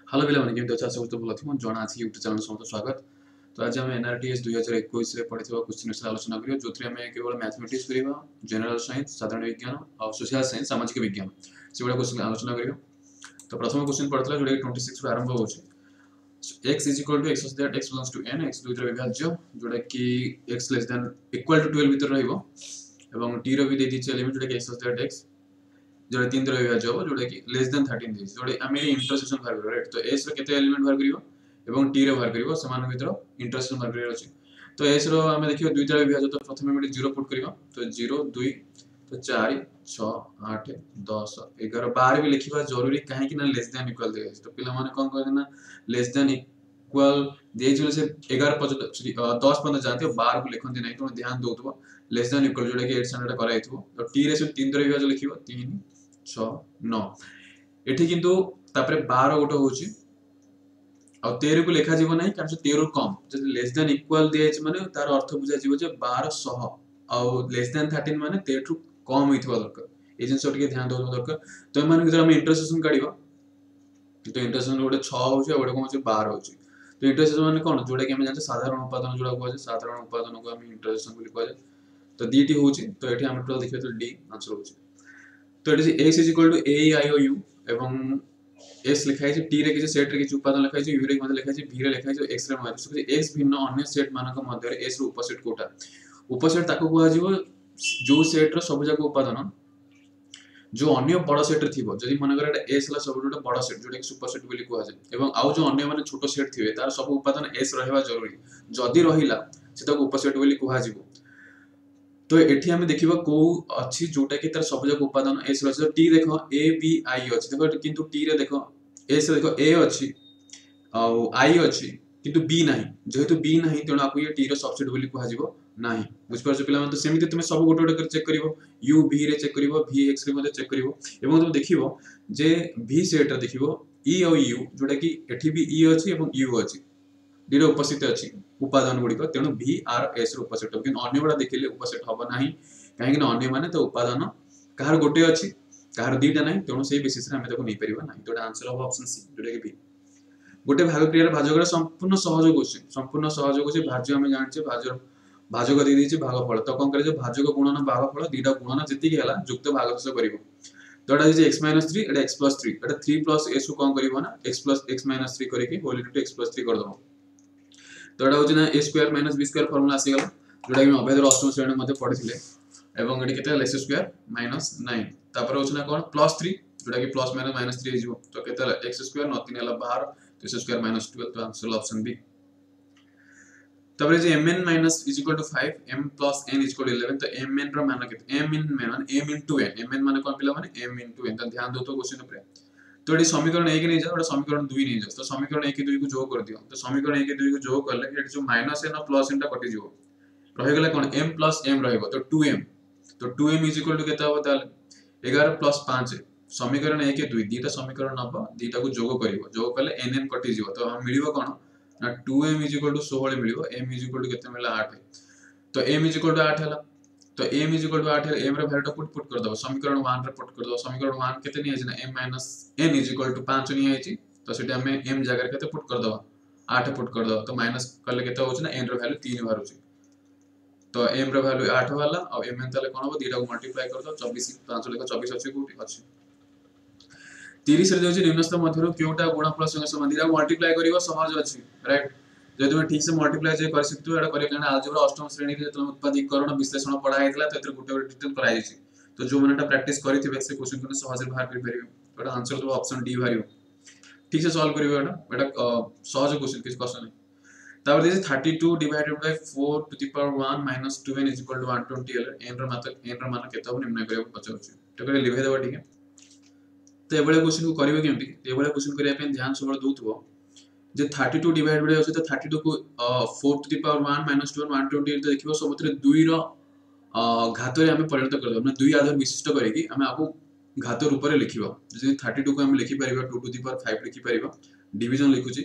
Hello पिलाମାନେ କେମିତି ଅଛ ଆଶା କରୁଛି ଭଲ ଥିବ ଜଣା ଅଛି ୟୁଟ୍ୟୁବ ଚ୍ୟାନେଲ ସମସ୍ତ ସ୍ୱାଗତ। ତ ଆଜି ଆମେ ଏନଆରଟିଏସ୍ 2021 ରେ ପଢିଥିବା କ୍ୱେଶ୍ଚିନ୍ ବିଷୟରେ ଆଲୋଚନା କରିବା ଯୋଉଥିରେ ଆମେ କେବଳ ମ୍ୟାଥମେଟିକ୍ସ କରିବା ଜେନେରାଲ ସାଇନ୍ସ ସାଧାରଣ ବିଜ୍ଞାନ ଆଉ ସୋସିଆଲ ସାଇନ୍ସ ସାମାଜିକ ବିଜ୍ଞାନ ସେଗୁଡା କ୍ୱେଶ୍ଚିନ୍ ଆଲୋଚନା କରିବା। ତ ପ୍ରଥମ କ୍ୱେଶ୍ଚିନ୍ ପଡିଥିଲା ଯୋଉଟା କି 26 ରୁ ଆରମ୍ଭ ହେଉଛି x is equal to x plus that x belongs to n x ଦୁଇଟିର ବିଭାଜ୍ୟ ଯୋଉଟା କି x less than equal to 12 ଭିତରେ ରହିବ ଏବଂ t ର ବି ଦେଇ ଦେଇଛି ଏଲିମେଣ୍ଟ ଯୋଉଟା କି x plus that x जोड़े 3 तरह विभाज्य हो जोड़े कि लेस देन 13 देइछ जोड़े आमे इंटरसेक्शन बाहर करियो राइट। तो s रो केते एलिमेंट बाहर करियो एवं t रो बाहर करियो समान भीतर इंटरसेक्शन बाहर करियो अछि। तो s रो आमे देखियो दुई तरह विभाज्य तो प्रथमे हम 0 पुट करियो तो 0 2 तो 4 6 8 10 11 12 भी लिखिबा जरूरी काहे कि ना लेस देन इक्वल दे। तो पिला माने कोन कहै ना लेस देन इक्वल देइछ से 11 पर्यंत 10 पर्यंत जानते 12 को लिखंती नहीं तो ध्यान दोथबो लेस देन इक्वल जोड़ा कि 8 स्टैंडर्ड कराइथबो। तो t रे से 3 तरह विभाज्य लिखिबो 3 6 9 एठी किंतु तापरे 12 गोटे होची आ 13 को लेखा जीव नाही कारण 13 कम जदि लेस देन इक्वल दिएछ माने तार अर्थ बुझा जीव जे 12 सह आ लेस देन 13 माने 13 कम होइथबा दरकार ए जिंस टिके ध्यान दो दरकार। तो एमान भीतर हम इंटरसेक्शन काढिबा तो इंटरसेक्शन गोटे 6 होची आ गोटे कोन होची 12 होची। तो इंटरसेक्शन माने कोन जोडा कि हम जानते साधारण उपादान जोडा को जे साधारण उपादान को हम इंटरसेक्शन बोली कहले। तो दीटी होची तो एठी हम टोटल देखियो तो डी आंसर होची। तो it is x is equal to a i o u एवं s लिखा है t रे किसी सेट रे किसी उपादान लिखा है u रे मध्ये लिखा है v रे लिखा है x रे मध्ये सो x भिन्न अन्य सेट मानक मध्ये रे s रो उपसेट कोटा उपसेट ताको कुआ जीवो जो सेट रो सब जाक उपादान जो अन्य बड़ सेट रे थिबो जदि मन करे एटा s ला सब जोटा बड़ सेट जोटा कि सुपर सेट बोली कुआ जाय एवं आउ जो अन्य माने छोटो सेट थिबे तार सब उपादान s रहबा जरूरी जदि रहिला सेटा को उपसेट बोली कुआ जीवो। तो एठी हमें देखिबा को अछि जोटा कि तार सब जक उपादान s रछ t देखो a b i अछि देखो किंतु t रे देखो s देखो a अछि आ i अछि किंतु b नाही जेहेतु b नाही तेणु आपको ये t रो सबसेट बोली कहै जिवो नाही बुझ परछ पिला मन। तो सेमिति तुमे सब गोटे गोटे कर चेक करिवो u v रे चेक करिवो v x रे मध्ये चेक करिवो एवं तुम देखिवो जे v सेट रे देखिवो e और u जोटा कि एठी भी e अछि एवं u अछि डी रो उपस्थित अछि उपादान गुडी को तेणु v r s रो उपसेट हो किन अन्य बडा देखिले उपसेट हबो नाही काहे कि अन्य माने तो उपादान काहर गोटे अछि काहर दीटा नाही तेणु सेही बेसिस रे हम ताको नै परिबा नाही। तो आंसर हो ऑप्शन सी जोटा कि v गोटे भाग क्रिया भाजक संपूर्ण सहयोग होछि भाज्य हम जानछे भाजक दे दिछि भागफल तो कोन करे जे भाजक गुणन भागफल दीटा गुणन जति गेला युक्त भागफल करिवो। तो एटा जे x - 3 एटा x + 3 एटा 3 + s को कोन करिवो ना x + x - 3 करके होल इनटू x + 3 कर दबो। तो एटा होछि ना a square - b square formula आसी गला जोटा कि अभेद अष्टम श्रेणी मध्ये पढिथिले एवं एटी केते s स्क्वायर - 9 तापर होछि ना कोन +3 जोटा कि प्लस माइनस -3 हिजो तो केते x स्क्वायर न 3 हला 12 तो s स्क्वायर - 12 तो आंसर ऑप्शन बी। तब जे mn minus is equal to 5 m plus n is equal to 11 तो mn रो मान केते m into n mn माने कोन पिला माने m into n तो ध्यान दो तो क्वेश्चन ऊपर। तो एटी समीकरण 1 नै जा और समीकरण 2 नै जा तो समीकरण 1 2 को जोग कर दियो तो समीकरण 1 2 को जोग करले एटी जो माइनस n और प्लस n टा कटि जिवो रहि गेला कोन m plus m रहइबो तो 2m तो 2m is equal to केते हो ताले 11 plus 5 समीकरण 1 2 दीटा समीकरण नब दीटा को जोग करिवो जोग करले nn कटि जिवो तो हम मिलिबो कोन ना 2m is equal to 16 मिलिबो m is equal to केते मिला 8 तो m is equal to 8 हला तो m is equal to 8 है m रे वैल्यू पुट कर दबो समीकरण 1 रे पुट कर दबो समीकरण 1 केते नि है ना m minus n is equal to 5 नि है तो सेटा हमें m जगह केते पुट कर दबो 8 पुट कर दबो तो माइनस करले केते होछ ना n रे वैल्यू 3 बाहर होछ तो m रे वैल्यू 8 वाला और m n ताले कोन हो दीटा को मल्टीप्लाई कर दो 24 5 लेखा 24 अछि कोठी अछि 30 रे जोछि निम्नस्थ मध्यरो क्योटा गुणफल संग संबंधी रा मल्टीप्लाई करिवो सहज अछि राइट। जदि मैं ठीक से मल्टीप्लाई जे कर सकतो एटा करिया कारण अलजेब्रा अष्टम श्रेणी रे जतन उत्पादीकरण विश्लेषण पढ़ा हेतला तो एतर गुटे गुटे डिटेल पढ़ा जायछि तो जो मानेटा प्रैक्टिस करिथिबे से क्वेश्चन को सहज रे बाहर करि परिबे एटा आंसर तो ऑप्शन डी भारियो ठीक से सॉल्व करिवो एटा सहज क्वेश्चन किछ क्वेश्चन नै। तापर this 32 divided by 4 to the power 1 minus 2n is equal to 120 n रो मान केते हो निम्न करियो पछाउछि तो करे लिखै देबो ठीक है। तो एबळे क्वेश्चन को करिवे केमति एबळे क्वेश्चन करिया पे ध्यान सबळ दोथबो जे 32 डिवाइड बाय अछि तो 32 को 4 टू द पावर 1 माइनस 2 128 तो देखिबो सबथरे 2 रो घात रे हम परिणत कर दो माने 2 आधार विशिष्ट करेकी हम आपको घात रूप रे लिखिबो जे 32 को हम लिखि परिबा 2 टू द पावर 5 लिखि परिबा डिवीजन लिखुची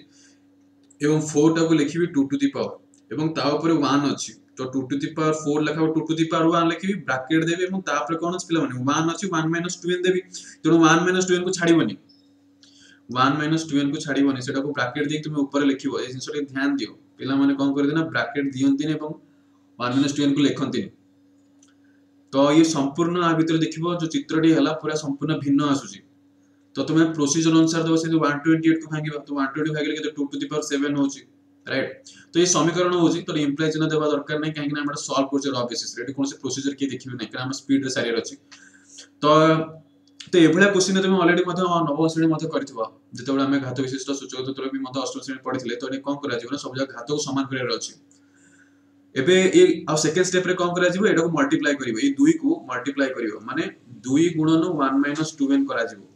एवं 4 टा को लिखिबी 2 टू द पावर एवं ता ऊपर 1 अछि तो 2 टू द पावर 4 लिखाबो 2 टू द पावर 1 लिखिबी ब्रैकेट देबे एवं ता ऊपर कोन अछि पिला माने 1 अछि 1 - 2n देबी तेणु 1 - 2n को छाड़ीबनी 1 माइनस 2n को छाड़ीबनी सेटा को ब्रैकेट देख तुम ऊपर लिखिबो ए जिंसटे ध्यान दियो पिला माने कोन कर देना ब्रैकेट दियंती ने एवं 1 माइनस 2n को लिखंती तो ये संपूर्ण आ भीतर देखिबो जो चित्रटी हला पूरा संपूर्ण भिन्न आसुची तो तुम्हें प्रोसीजर अनुसार दो से 128 को भांगिबा तो 120 भागिले के 2 टू द पावर 7 होची राइट तो ये समीकरण होची तो इंप्लाई चिन्ह देबा दरकार नै काहे कि हमरा सॉल्व करछ रॉ बेसिस रे कोन से प्रोसीजर के देखिबे नै कारण हम स्पीड रे सारियर अछि तो तो एभला क्वेश्चन तुम ऑलरेडी मते नवम श्रेणी मते करथिबा जेतेबेला हम घात विशिष्ट सूचक तत्व भी मते अष्टम श्रेणी पढिथिले तो एने कोन करा जिवो सब जगह घात को समान करियर अछि एबे ए आ सेकंड स्टेप रे कोन करा जिवो एटा को मल्टीप्लाई करिवो ए 2 को मल्टीप्लाई करिवो माने 2 गुणन 1 - 2n करा जिवो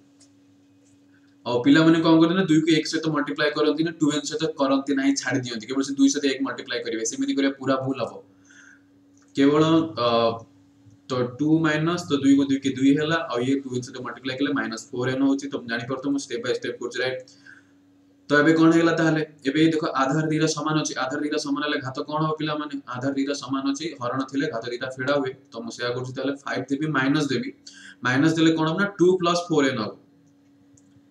और पिला माने कोन करते ना 2 को 1 से तो मल्टीप्लाई करंती ना 2n से तो करंती नाही छाडी दियंती केवल से 2 से 1 मल्टीप्लाई करिवे सेमिति करे पूरा भूल हबो केवल तो 2 माइनस तो 2 को 2 के 2 हैला और ये 2 से तो मल्टीप्लाई केले -4n होची तो जानि परतो मु स्टेप बाय स्टेप करछ राइट तो एबे कोन हेला ताले एबे देखो आधार दीरा समान अछि आधार दीरा समान हले घात कोन हो पिला माने आधार दीरा समान अछि हरण थिले घात दीरा फेडा हुए तो मु सेया करछ ताले 5 देबी माइनस देले कोन हो ना 2 + 4n हो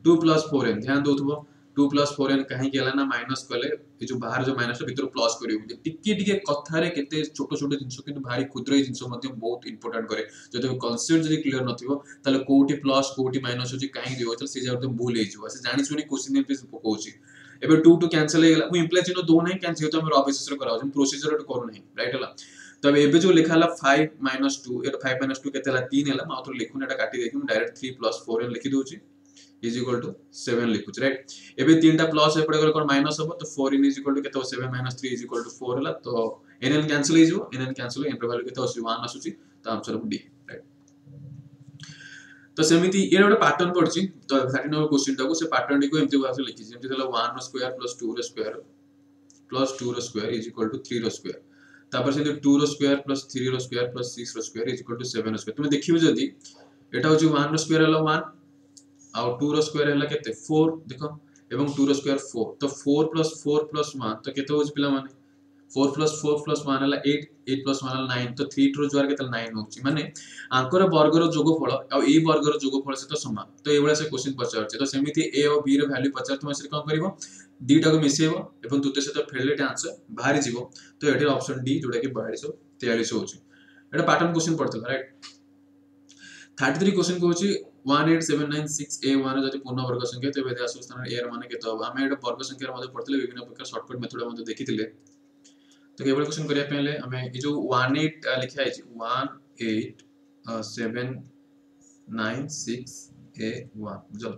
2 + 4n ध्यान दोथबो 2 + 4n काहे केला ना माइनस कले ए जो बाहर जो माइनस भीतर प्लस करियो टिके टिके कथा रे केते छोटो छोटो जिंस किंतु भारी क्षुद्र जिंस मध्ये बहुत इंपोर्टेंट करे जदि कांसेप्ट जदि क्लियर नथिबो ताले कोठी प्लस कोठी माइनस होची काहे दियो त से जाउ त भूल हे जिवो से जानि सुनी क्वेश्चन पे पकोची एबे 2 टू कैंसिल हे गेला मु इंप्लाई चिन्ह दो नहीं कैंसिल तो हम रॉ बेसिस रे कराउ हम प्रोसीजर तो करू नहीं राइट हला तब एबे जो लिखा हला 5 - 2 एटा 5 - 2 केते हला 3 हला मा तो लिखुन एटा काटी देखि मु डायरेक्ट 3 + 4n लिखि दोची is equal to 7 लिखुछ राइट एबे तीनटा प्लस ए पड़े कोन माइनस हो तो 4n is equal to केतो 7 - 3 is equal to 4 हला तो nn कैंसिल हे जो nn कैंसिल हो एन वैल्यू केतो 1 आसुची तो आंसर डी राइट तो सेमिति ये ଗୋଟେ पैटर्न पड़छि तो 13 नंबर क्वेश्चन टाको से पैटर्न डी को एमती भाषा लिखि जेमति हला 1 rho square + 2 rho square + 2 rho square is equal to 3 rho square तापर से 2 rho square + 3 rho square + 6 rho square is equal to 7 rho square तुम देखिबो जदी एटा होची 1 रो स्क्वायर हला 1 और 2 रो स्क्वायर हला केते 4 देखो एवं 2 रो स्क्वायर 4 तो 4 + 4 + 1 तो केते होची पिला माने 4 + 4 + 1 हला 8 8 + 1 हला 9 तो 3 रो जोर केते 9 होची माने आंकर वर्ग रो जोगफल और ए वर्ग रो जोगफल से तो समान तो एबळा से क्वेश्चन पचारछ तो सेमिति ए और बी रो वैल्यू पचार तुम से कोन करबो दीटा को मिसेबो एवं दुते से तो फेडलेट आंसर बाहरी जीवो तो एटे ऑप्शन डी जोडा कि 4243 होची एटा पैटर्न क्वेश्चन पड़तला राइट 33 क्वेश्चन को होची 18796a1 जति पूर्ण वर्ग संख्या तो बेदे आसु स्थान ए र माने केतो हम एटा वर्ग संख्या मध्ये पड़तले विभिन्न प्रकार शॉर्टकट मेथड मध्ये देखिथिले तो केवल क्वेश्चन करिया पहले हमें ए जो 18 लिखा है 18796a1 बुझल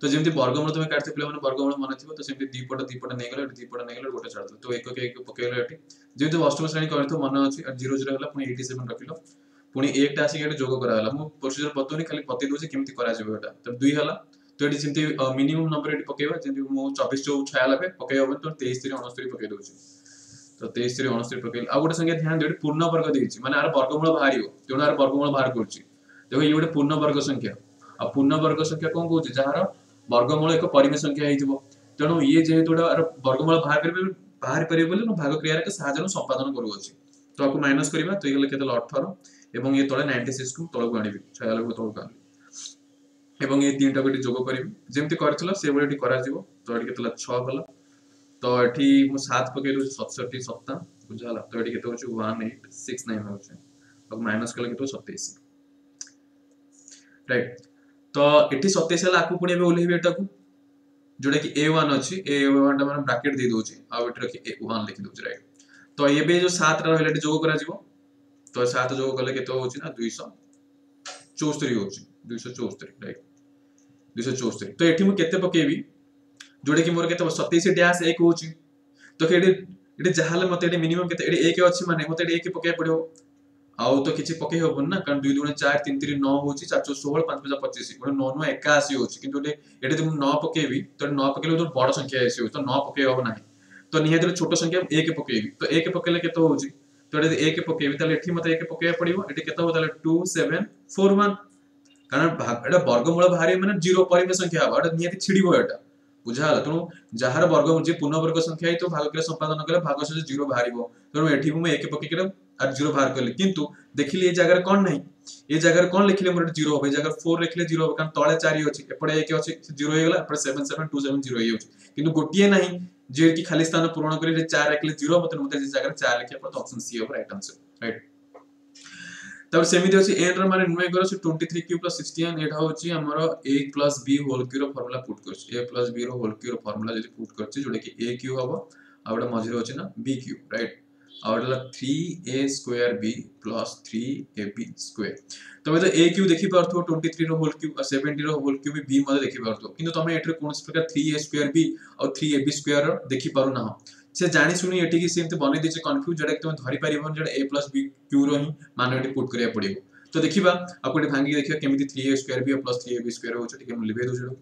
तो जेमति वर्गमूल तुमे काटते पिला माने वर्गमूल मन थिबो तो सेमति दीपट नै गेलो गोटे छाडतो तो एक पकेलो एटी जेमति अष्टम श्रेणी करथो मन अछि 0 0 हला पुनी 87 रखिलो पुनी एक टा आसी एटा जोग करा हला मु प्रोसीजर बतोनी खाली बतै दोछि केमति करा जेबो एटा तो 2 हला तो एटी जेमति मिनिमम नंबर एटी पकेबा जेमति मु 24 जो 96 पके होबन तो 23 3 69 पके दोछि तो 23 3 69 पकेल आ गोटे संख्या ध्यान देडी पूर्ण वर्ग देछि माने आर वर्गमूल बाहरियो तेणु आर वर्गमूल बाहर करछि देखो ये गोटे पूर्ण वर्ग संख्या आ पूर्ण वर्ग संख्या कोन कहउछि जहार वर्गमूल एक परिमेय संख्या हेतिबो तेणु ये जेहेतुडा आर वर्गमूल बाहर परिबे बोले भाग क्रिया के साहाय्य संपादन करू अछि तो आपको माइनस करबा तो ये केते 18 एवं ये तळे 96 को तळको आनिबी 46 को तळको आनिबी एवं ये तीनटा को जोग करबी जेमति करथला से बळेटी करा जिवो तो एटी केतला 6 हला तो एठी मु 7 पके दउ 67 7 बुझाला तो एटी केते होछ 1869 होछ अब माइनस कले केते 27 राइट तो एठी 27 हला आकु पुणी एबे ओलेबे एटा को जोडा कि a1 अछि a1 टा माने ब्रैकेट दे दोछि आ एठी रखि a1 लिखि दोछि राइट तो एबे जो 7 रा रहले जोग करा जिवो तो 7 जोग कले केते होछि ना 274 होछि 274 राइट 274 तो एठी मु केते पकेबी जोडे कि मोर केते 27 - 1 होछि तो एठी जहाले मते एठी मिनिमम केते एठी 1 अछि माने मते एठी 1 पके पड़ियो आउ तो किछि पके होबन ना कारण 2 2 4 3 3 9 होछि 4 16 5 5 25 गुण 9 9 81 होछि किंतु एठी तुम 9 पकेबी तो 9 पकेले तो बड़ संख्या आसी तो 9 पके होब नाही तो निहात छोट संख्या 1 पकेबी तो 1 पकेले केते होछि तो एठी 1 पकेबी ताले एठी मते 1 पके पड़ियो एठी केते हो ताले 2741 कारण भाग एटा वर्गमूल भारी माने 0 परिमेय संख्या हबा एटा निहात छिडिबो एटा बुझाला तो जहार वर्ग जे पूर्ण वर्ग संख्या है तो भाग क्रिया संपादन कले भाग से 0 बाहरिबो तो एठी मु 1 पके के आर 0 बाहर करले किंतु देखिली ए जगह कोन नहीं ए जगह कौन लिखिले मोर 0 हो ए जगह 4 लिखिले 0 हो कारण तळे 4 अछि एपडे 1 अछि 0 हो गेला एपडे 77270 हो जाउछि किंतु गोटिए नाही जे कि खाली स्थान पूर्ण करी 4 लिखले 0 मते जे जगह 4 लिखिया पर ऑप्शन सी हो राइट आंसर राइट तब सेमिति अछि n र माने निर्णय करो 23q 16 एटा होछि हमर a b होल क्यू रो फार्मूला पुट करछ a b रो होल क्यू रो फार्मूला जदि पुट करछ जोडे कि aq हबो आउडा मझिरे होछि ना bq राइट आउडा 3a square b plus 3ab square तबे तो aq देखि पारथो 23 रो होल क्यू और 70 रो होल क्यू भी b मध्ये देखि पारथो किंतु तमे एठरे कोनस प्रकार 3a स्क्वायर b और 3ab स्क्वायर देखि पारु ना से जानि सुनी एठी कि सेमते बनै दिछ कन्फ्यूज जडा तुम धरि परिबन जडा a b q रो ही मान एठी पुट करिया पड़िबो तो देखिबा आपको भांगी देखिबा केमिति 3a square b plus 3ab square होछ ठीक है हम लिखै दोछो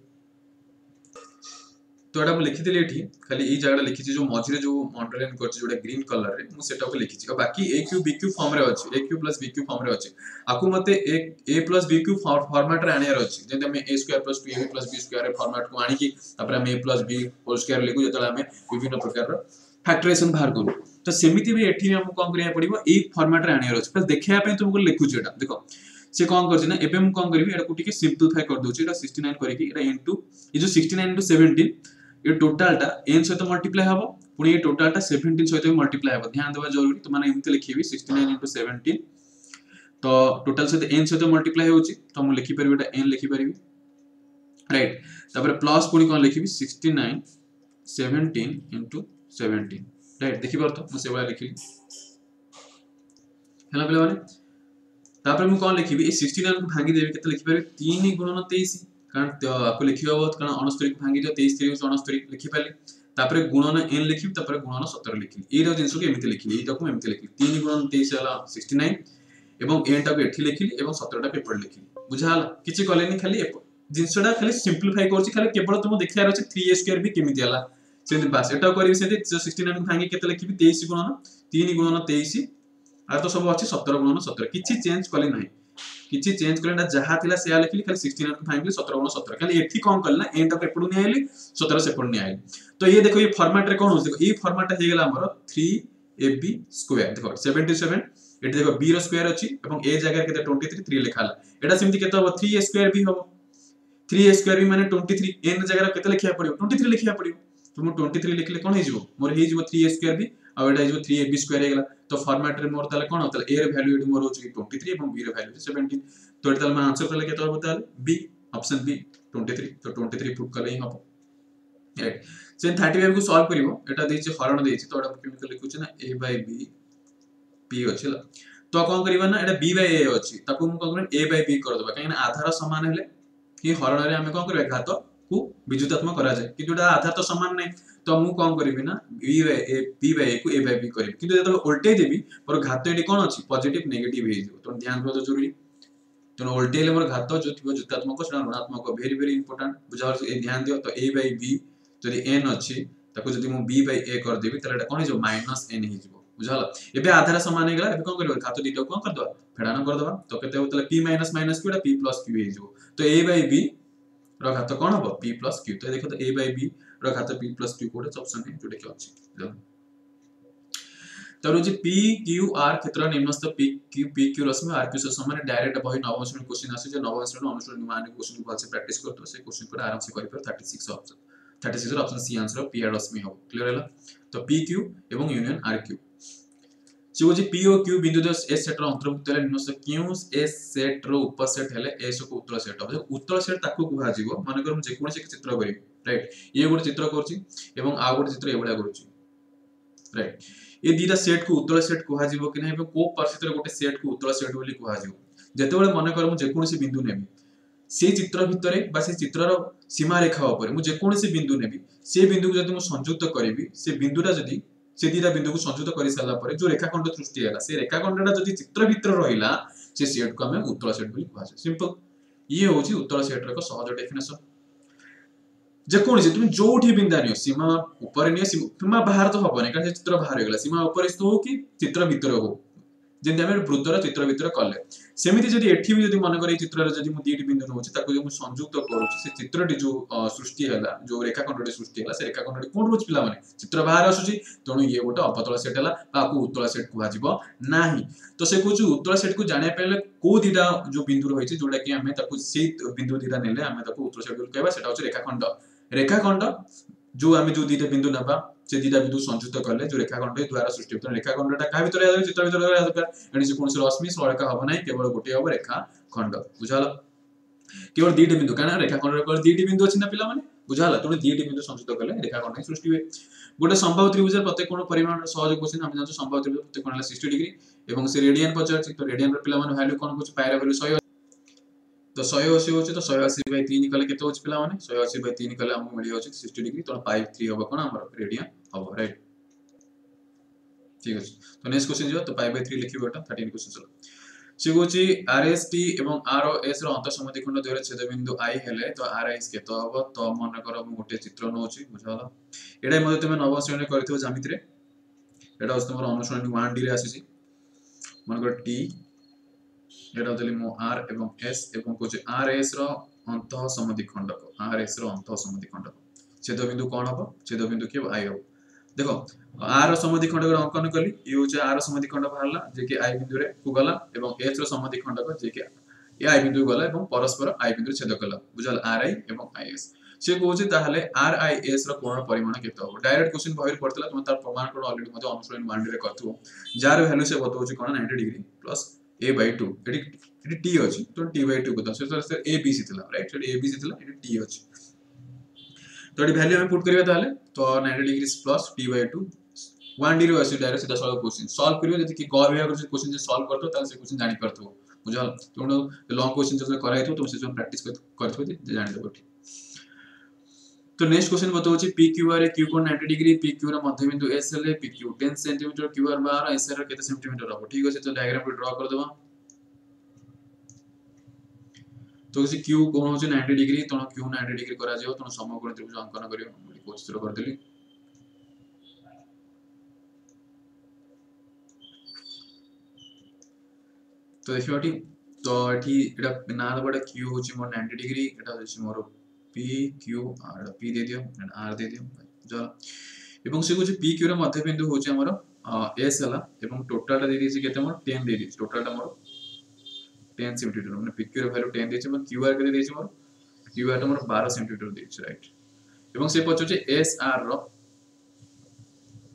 तो एटा हम लिखि देली एठी खाली ई जगह लिखि जो मझिरे जो अंडरलाइन करछि जोडा ग्रीन कलर रे मु सेटा को लिखि छि बाकी aq bq फॉर्म रे अछि aq bq फॉर्म रे अछि आकु मते a bq फॉर्मेट रे आनियार अछि जेते हम a square plus 2ab plus b square रे फॉर्मेट को आनी कि तापर हम a b होल स्क्वायर लिखु जतला हम विभिन्न प्रकार रो फैक्टराइजेशन बाहर करू तो सेमिति भी एठी हम कोन करिया पड़िबो ए फॉर्मेट रे आनियार अछि बस देखिया पे तुमको लिखु छि एटा देखो से कोन करछि ना एबे हम कोन करबी एटा को टिके सिंपलीफाई कर दोछि एटा 69 करी कि एटा इनटू ये जो 69 इनटू 17 ये टोटल टा n सहित मल्टीप्लाई हबो पुनी ये टोटल टा 17 सहित भी मल्टीप्लाई हबो ध्यान देबा जरूरी तो माने एमते लिखिबी 69 * 17 तो टोटल सहित n सहित मल्टीप्लाई होउची तो हम लिखि परबी एटा n लिखि परबी राइट तापर प्लस पुनी कोन लिखिबी 69 17 * 17 राइट देखि परतो मु सेबा लिखिली हैला बेला माने तापर मु कोन लिखिबी ए 69 को भांगी देबी केते लिखि परबी 3 * 23 कारण आपको लिखिबा बहुत कारण 69 को भांगी दियो 23 3 69 लिखि पाले तापर गुणन n लिखि तापर गुणन 17 लिखि ए रो जिंसो के एमिति लिखि एटा को एमिति लिखि 3 * 23 होला 69 एवं n टा को एठी लिखि एवं 17 टा पेपर लिखि बुझाला किछि कलेनी खाली जिंसोडा खाली सिंपलीफाई करछि खाली केवल तुम देखिया रहछि 3a स्क्वायर भी केमिति होला सेति बास एटा करिबि सेति 69 को भांगी केते लिखिबि 23 गुणन 3 * 23 आ तो सब अछि 17 * 17 किछि चेंज कले नाही किछि चेंज करले ना जहा थिला से लिखली खाली 69 को भांगली 17 * 17 खाली एठी कोन करला n टा पेपड़ नि आइली 17 सेपड़ नि आइली तो ये देखो ये फॉर्मेट रे कोन हो देखो ये फॉर्मेट हे गेला हमर 3ab स्क्वायर देखो 77 एठी देखो b रो स्क्वायर अछि एवं a जगह केते 23 3 लिखाला एटा सिमति केते हो 3a स्क्वायर भी हो 3a स्क्वायर भी माने 23 n जगह केते लिखिया पड़ियो 23 लिखिया पड़ियो तो मु 23 लिखले कोन हे जिवो मोर हे जिवो 3a स्क्वायर भी आ एटा जिवो 3ab स्क्वायर हे गेला तो फॉर्मेट रे मोर ताले कोन होतले a रे वैल्यू एटी मोर होची 23 एवं b रे वैल्यू 17 तो एटा ताले आंसर ताले केते हो ताले b ऑप्शन b 23 तो 23 पुट करले ही हबो राइट से 35 को सॉल्व करिवो एटा देछि हरण देछि तो एटा केमिकल लिखुछि ना a by b p अछि तो कोन करिबा ना एटा b by a अछि ताको हम कोन a by b कर देबा काहे ना आधार समान हेले कि हरण रे हमें कोन करबा घात को विजुतात्मक करा जाय कि जोटा आधार तो समान नै तो मु कोन करिबि ना b by a को a by b करिबि किंतु जब उल्टे देबी पर घात एटी कोन अछि पॉजिटिव नेगेटिव हे जिवो तो ध्यान रखो जरूरी तो उल्टे ले मोर घात जो थिबो जुतात्मक सेना ऋणात्मक वेरी वेरी इंपोर्टेंट बुझार ए ध्यान दियो तो a by b जदि n अछि ताको जदि मु b by a कर देबी तले एटा कोन हे जो -n हे जिवो बुझाला एबे आधार समान हे गेला एबे कोन करबो घात दिटा कोन कर दबा फेडान कर दबा तो केते होतले p - q एटा p + q हे जिवो तो a by b रो घात कोन हबो p + q तो देखो तो a by b रो घात p + q कोड ऑप्शन है जोटे के अछि तरो जे p q r क्षेत्र निम्नस्थ p q रश्मि r q से समान डायरेक्ट बही नवम श्रेणी क्वेश्चन आसे जे नवम श्रेणी अनुश्रेणी मान क्वेश्चन को अच्छे प्रैक्टिस करतो से क्वेश्चन को आराम से करि पर 36 option 36 option C answer p r Rashmi हो क्लियर हैला तो p q एवं यूनियन r q जो जे p o q बिंदु दस s सेट रो अंतर्भुक्त हेले निम्नस्थ q s सेट रो उपसेट हेले s को उत्तर सेट हो उत्तर सेट ताको कुहा जीवो माने कर जे कोन से चित्र करी राइट ये गोटे चित्र करछि एवं आ गोटे चित्र एबडा करछि राइट ये दीटा सेट को उत्तर सेट कुहा जीवो कि नै को परिस्थिति रे गोटे सेट को उत्तर सेट बोली कुहा जीवो जते बेले माने कर मु जे कोन से बिंदु नेबी से चित्र भितरे बा से चित्र रो सीमा रेखा ऊपर मु जे कोन से बिंदु नेबी से बिंदु को जदि मु संयुक्त करबी से बिंदुटा जदि से दीटा बिंदु को संयुक्त करि साला परे जो रेखाखंड सृष्टि हैला से रेखाखंडटा जदि चित्र भितर रहिला से सेट को हमें उत्तर सेट बोली कुहा सिंपल ये होची उत्तर सेट रो सहज डेफिनेशन जे कोन से तुम जोठी बिंदा नियो सीमा ऊपर नियो सीमा बाहर तो हबो नै कारण चित्र बाहर हो गेला सीमा ऊपर हो कि चित्र भीतर हो जेमति हम वृत्तर चित्र भितर कले सेमिति जदि एठी भी जदि मन करे चित्र रे जदि मु दीटी बिंदु नउछि ताको जदि मु संयुक्त करूछि से चित्रटी जो सृष्टि हैला जो रेखाखंडटी सृष्टि हैला से रेखाखंडटी कोन रोज पिला माने चित्र बाहर आसुछि तणु ये गोटे अपतल सेट हैला बाकू उत्तल सेट कुहा जिवो नाही तो से कुछ उत्तल सेट को जाने पहले को दिटा जो बिंदु रहिछि जोटा कि हमें ताको से बिंदु दिटा नेले हमें ताको उत्तल सेट कहबा सेटा होछि रेखाखंड जो आम जो दीटा बिंदु नबा से दीटा बिंदु संयुक्त कले जो रेखाखंड द्वारा सृष्टि होता रेखाखंडटा का भितर या चित्र भितर या दरकार एनी से कोनसे रश्मि सरेखा हबो नै केवल गोटे हबो रेखाखंड बुझाला केवल दीटा बिंदु काना रेखाखंड रे दीटी बिंदु अछि ना पिला माने बुझाला तो दीटी बिंदु संयुक्त कले रेखाखंड सृष्टि हुए गोटे संभाव त्रिभुज प्रत्येक कोण परिमाण सहज क्वेश्चन हम जानतो संभाव त्रिभुज प्रत्येक कोण 60 डिग्री एवं से रेडियन पचार तो रेडियन रे पिला माने वैल्यू कोन कुछ पायरा वैल्यू 100 तो 180 होचे तो 180/3 कले केते होचे पिला माने 180/3 कले हमहु मिली होचे 60 डिग्री तो पाई 3 होबो कोन हमर रेडियन होबो राइट ठीक अछि तो नेक्स्ट क्वेश्चन जो तो पाई/3 लिखिबो एटा 13 क्वेश्चन चलो से होची आरएसटी एवं आरओएस रो अंतर समद्विखंड द्वारा छेद बिंदु आई हेले तो आरआईएस केते होबो तो मन करो मु गोटे चित्र नउची बुझाला एडा मध्ये तमे नव श्रेणी करथिबो ज्यामिति रे एडा होस तमर अनुश्रेणी 1 डी रे आसीसी मन कर टी एटा देली मो आर एवं एस एवं कोचे आर एस रो अंतः समद्विखंडक आर एस रो अंतः समद्विखंडक छेद बिंदु कोन हबो छेद बिंदु के आई हबो देखो आर रो समद्विखंडक रो अंकन कली ई होचे आर रो समद्विखंड बाहरला जे कि आई बिंदु रे को गला एवं एस रो समद्विखंडक जे कि ए आई बिंदु गला एवं परस्पर आई बिंदु छेद कला बुझल आर आई एवं आई एस से कहूचे ताहले आर आई एस रो कोण परिमाण केते हो डायरेक्ट क्वेश्चन बहिर पड़तला तुम तार प्रमाण कोड ऑलरेडी मते अनुश्रेणी 1 डी रे करथु जार वैल्यू से बतौची कोन 90 डिग्री प्लस a/2 एडी t अछि तो t/2 को से सर a b c थिला राइट से a b c थिला एडी t अछि तो एडी वैल्यू हम पुट करिया ताले तो 90 डिग्री प्लस t/2 1 डी रो अछि डायरेक्ट सीधा सॉल्व क्वेश्चन सॉल्व करियो जति कि ग विभाग रो क्वेश्चन जे सॉल्व करतो ताले से क्वेश्चन जानि करतो बुझल तो लॉन्ग क्वेश्चन जो कराइतो तुम से जो प्रैक्टिस करथो जे जानि देबो तो नेक्स्ट क्वेश्चन बताउची PQR रे Q कोण 90 डिग्री PQ रो मध्य बिंदु S ले PQ 10 सेंटीमीटर QR 12 S रो केते सेंटीमीटर रहबो ठीक अछि तो डायग्राम पे ड्रा कर देबा तो से Q कोण होची 90 डिग्री तो Q 90 डिग्री करा जायो तो समकोण त्रिभुज अंकन करियो बोली कोशिश कर देली तो देखियोटी तो एठी एटा ना बडा Q होची मोर 90 डिग्री एटा होची मोर P Q R P दे दियो एंड R दे दियो चलो एवं से कुछ P Q रे मध्य बिंदु होचे हमर S हला एवं टोटल दे दिछि केते मोर 10 दे दिछि टोटल मोर 10 सेंटीमीटर माने P Q रे वैल्यू 10 दिछि मोर Q R के दिछि मोर Q R मोर 12 सेंटीमीटर दिछि राइट एवं से पछुचे S R रो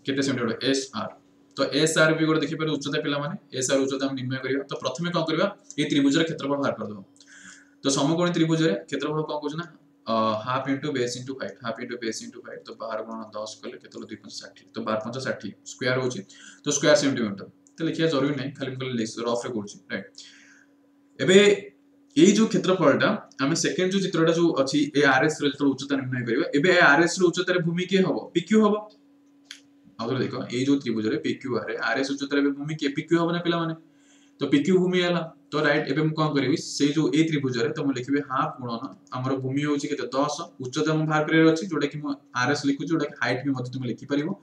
केते सेंटीमीटर S R तो S R भी गोटे देखि पर उच्चता पिला माने S R उच्चता हम निर्णय करियो तो प्रथमे कोन करबा ए त्रिभुज रे क्षेत्रफल बाहर कर दो तो समकोणी त्रिभुज रे क्षेत्रफल कोन कहू ना half into base into height half into base into height तो 12 गुणा 10 कले केतलो 260 तो 12 60 स्क्वायर होची तो स्क्वायर सेंटीमीटर तो लिखिया जरूरी नहीं खाली कल रफ रे करछि राइट एबे एई जो क्षेत्रफलटा हमें सेकंड जो चित्रटा जो अछि ए आरएस रे जो उच्चता निर्णय करिवा एबे ए आरएस रे उच्चता रे भूमि के हबो पीक्यू हबो आउर देखो एई जो त्रिभुज रे पीक्यू रे आरएस उच्चता रे भूमि के पीक्यू हबो ना पिला माने तो पीक्यू भूमि हला तो राइट एबे हम कोन करबी से जो ए त्रिभुज रे तो हम लिखबे हाफ गुणन हमर भूमि होची केते 10 उच्चता हम बाहर करे अछि जोटा कि म आरएस लिखु जोटा कि हाइट भी मते तुम लिखि परिबो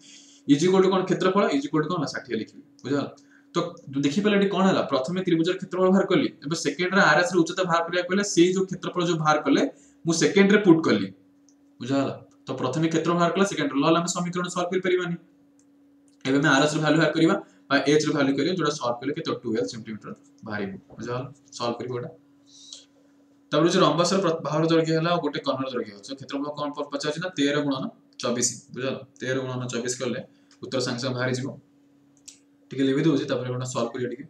इज इक्वल टू कोन क्षेत्रफल इज इक्वल टू कोन 60 लिखबी बुझा तो देखि पले एटी कोन हला प्रथमे त्रिभुज रे क्षेत्रफल बाहर करली एबे सेकंड रे आरएस रे उच्चता बाहर करिया पहिले से जो क्षेत्रफल जो बाहर करले मु सेकंड रे पुट करली बुझा तो प्रथमे क्षेत्रफल बाहर करला सेकंड रे लल हम समीकरण सॉल्व कर परिबानी एबे में आरएस रे वैल्यू बाहर करबा बा एच रे वैल्यू करियो जोटा सॉल्व करले के तो 12 सेंटीमीटर बाहरी बुझा सॉल्व करियो एटा तब जो रंबस रे बाहर दर्घ्य हला गोटे कर्णर दर्घ्य छ क्षेत्रफल कोन पर 50 ना 13 गुणन 24 बुझा 13 गुणन 24 करले उत्तर संख्या बाहरी जीवो ठीक है लिखि दोछि तब एटा सॉल्व करियो ठीक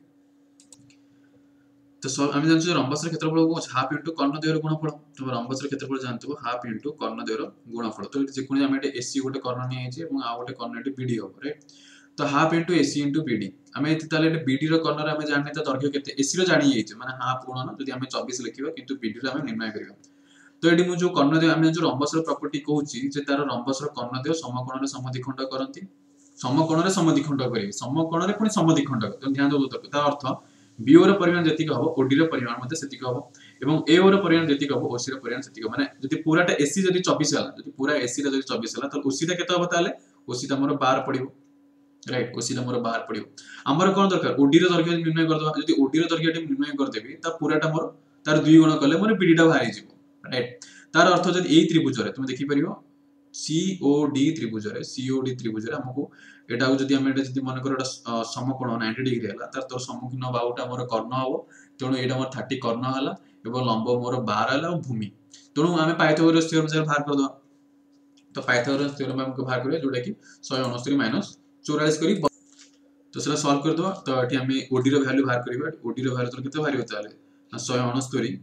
तो सॉल्व हम जानछु रंबस रे क्षेत्रफल को हाफ इनटू कर्ण द्वयर गुणफल तो रंबस रे क्षेत्रफल जानतो हाफ इनटू कर्ण द्वयर गुणफल तो जे कोनी हम एटे एसी गोटे कर्ण नै आइछि एवं आ गोटे कर्ण एटे बीडी हो राइट तो half into AC into BD हमें एते ताले बीडी रो कर्ण रे हमें जानने तो दर्घ्य केते एसी रो जानि आइछि माने हाफ गुणन जदि हमें 24 लिखिबा किंतु बीडी रो हमें निर्णय करिबा तो एडी मु जो कर्ण द्वय हमें जो रंबस रो प्रॉपर्टी कहूछि जे तार रंबस रो कर्ण द्वय समकोण रे समद्विखंड करंती समकोण रे समद्विखंड करिवे समकोण रे पुनी समद्विखंड तो ध्यान दो तो ता अर्थ बी रो परिमाण जति हबो ओडी रो परिमाण मते सेति हबो एवं ए रो परिमाण जति हबो ओसी रो परिमाण सेति माने जति पूराटा एसी जति 24 हला जति पूरा एसी रो जति 24 हला तो ओसी ता केते हबो ताले ओसी ता हमर 12 पडिबो राइट ओसी मोर बाहर पड़ो आमर कौन दरकार ओडी दैर्घ्य निर्णय करदे जब ओडी दैर्घ्य निर्णय करदेवी पूराटा मोर तार 2 गुण कले मोर बीडीटा बाहरी जीवो राइट तार अर्थ जब यही त्रिभुज तुम देखिपर सीओडी त्रिभुज आमको एटा को जदि मन कर समकोण 90 डिग्री है तार तोर सम्मुखीन बाहुटा मोर कर्ण हम तेणु यहाँ मोर 30 कर्ण है और लंब मोर 12 है भूमि तेणु आम पाइथागोरस थ्योरम बाहर करदे तो पाइथागोरस थ्योरम हमको बाहर करिया जोटा कि 169 माइनस 44 करी तो सेटा सॉल्व कर दो तो एठी हम ओडी रो वैल्यू बाहर करबा ओडी रो वैल्यू तो केते बाहर होता है 169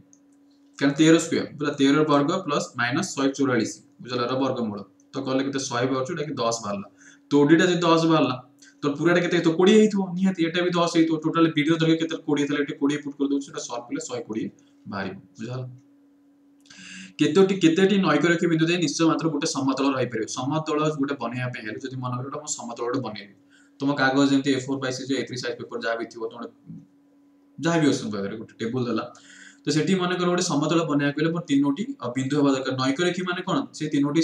कारण 13 स्क्वायर पूरा 13 वर्ग प्लस माइनस 144 बुझला रो वर्गमूल तो कहले केते 100 बाहर जोटा कि 10 बाहरला तो ओडीटा जे 10 बाहरला तो पूराटा केते तो 20 हेइथो निहाती एटा भी 10 हेइथो टोटल वीडियो दरके केते 20 थले एठी 20 पुट कर दउ सेटा सॉल्व करले 120 बाहरी बुझला केतेटी नैकरेखी बिंदु दे निश्चय मात्र गोटे समतल रही परियो समतल गोटे बनैया पे हेले जदि मन करो म समतल गोटे बनैली तुम कागज जेमती A4 पाइस जे A3 साइज पेपर जा भी थिबो तुम जहाँ भी असुन पारे गोटे टेबल देला तो सेठी मन कर गोटे समतल बनैया कहले मोर तीनोटी बिंदु हेबा दरकार नैकरेखी माने कोन से तीनोटी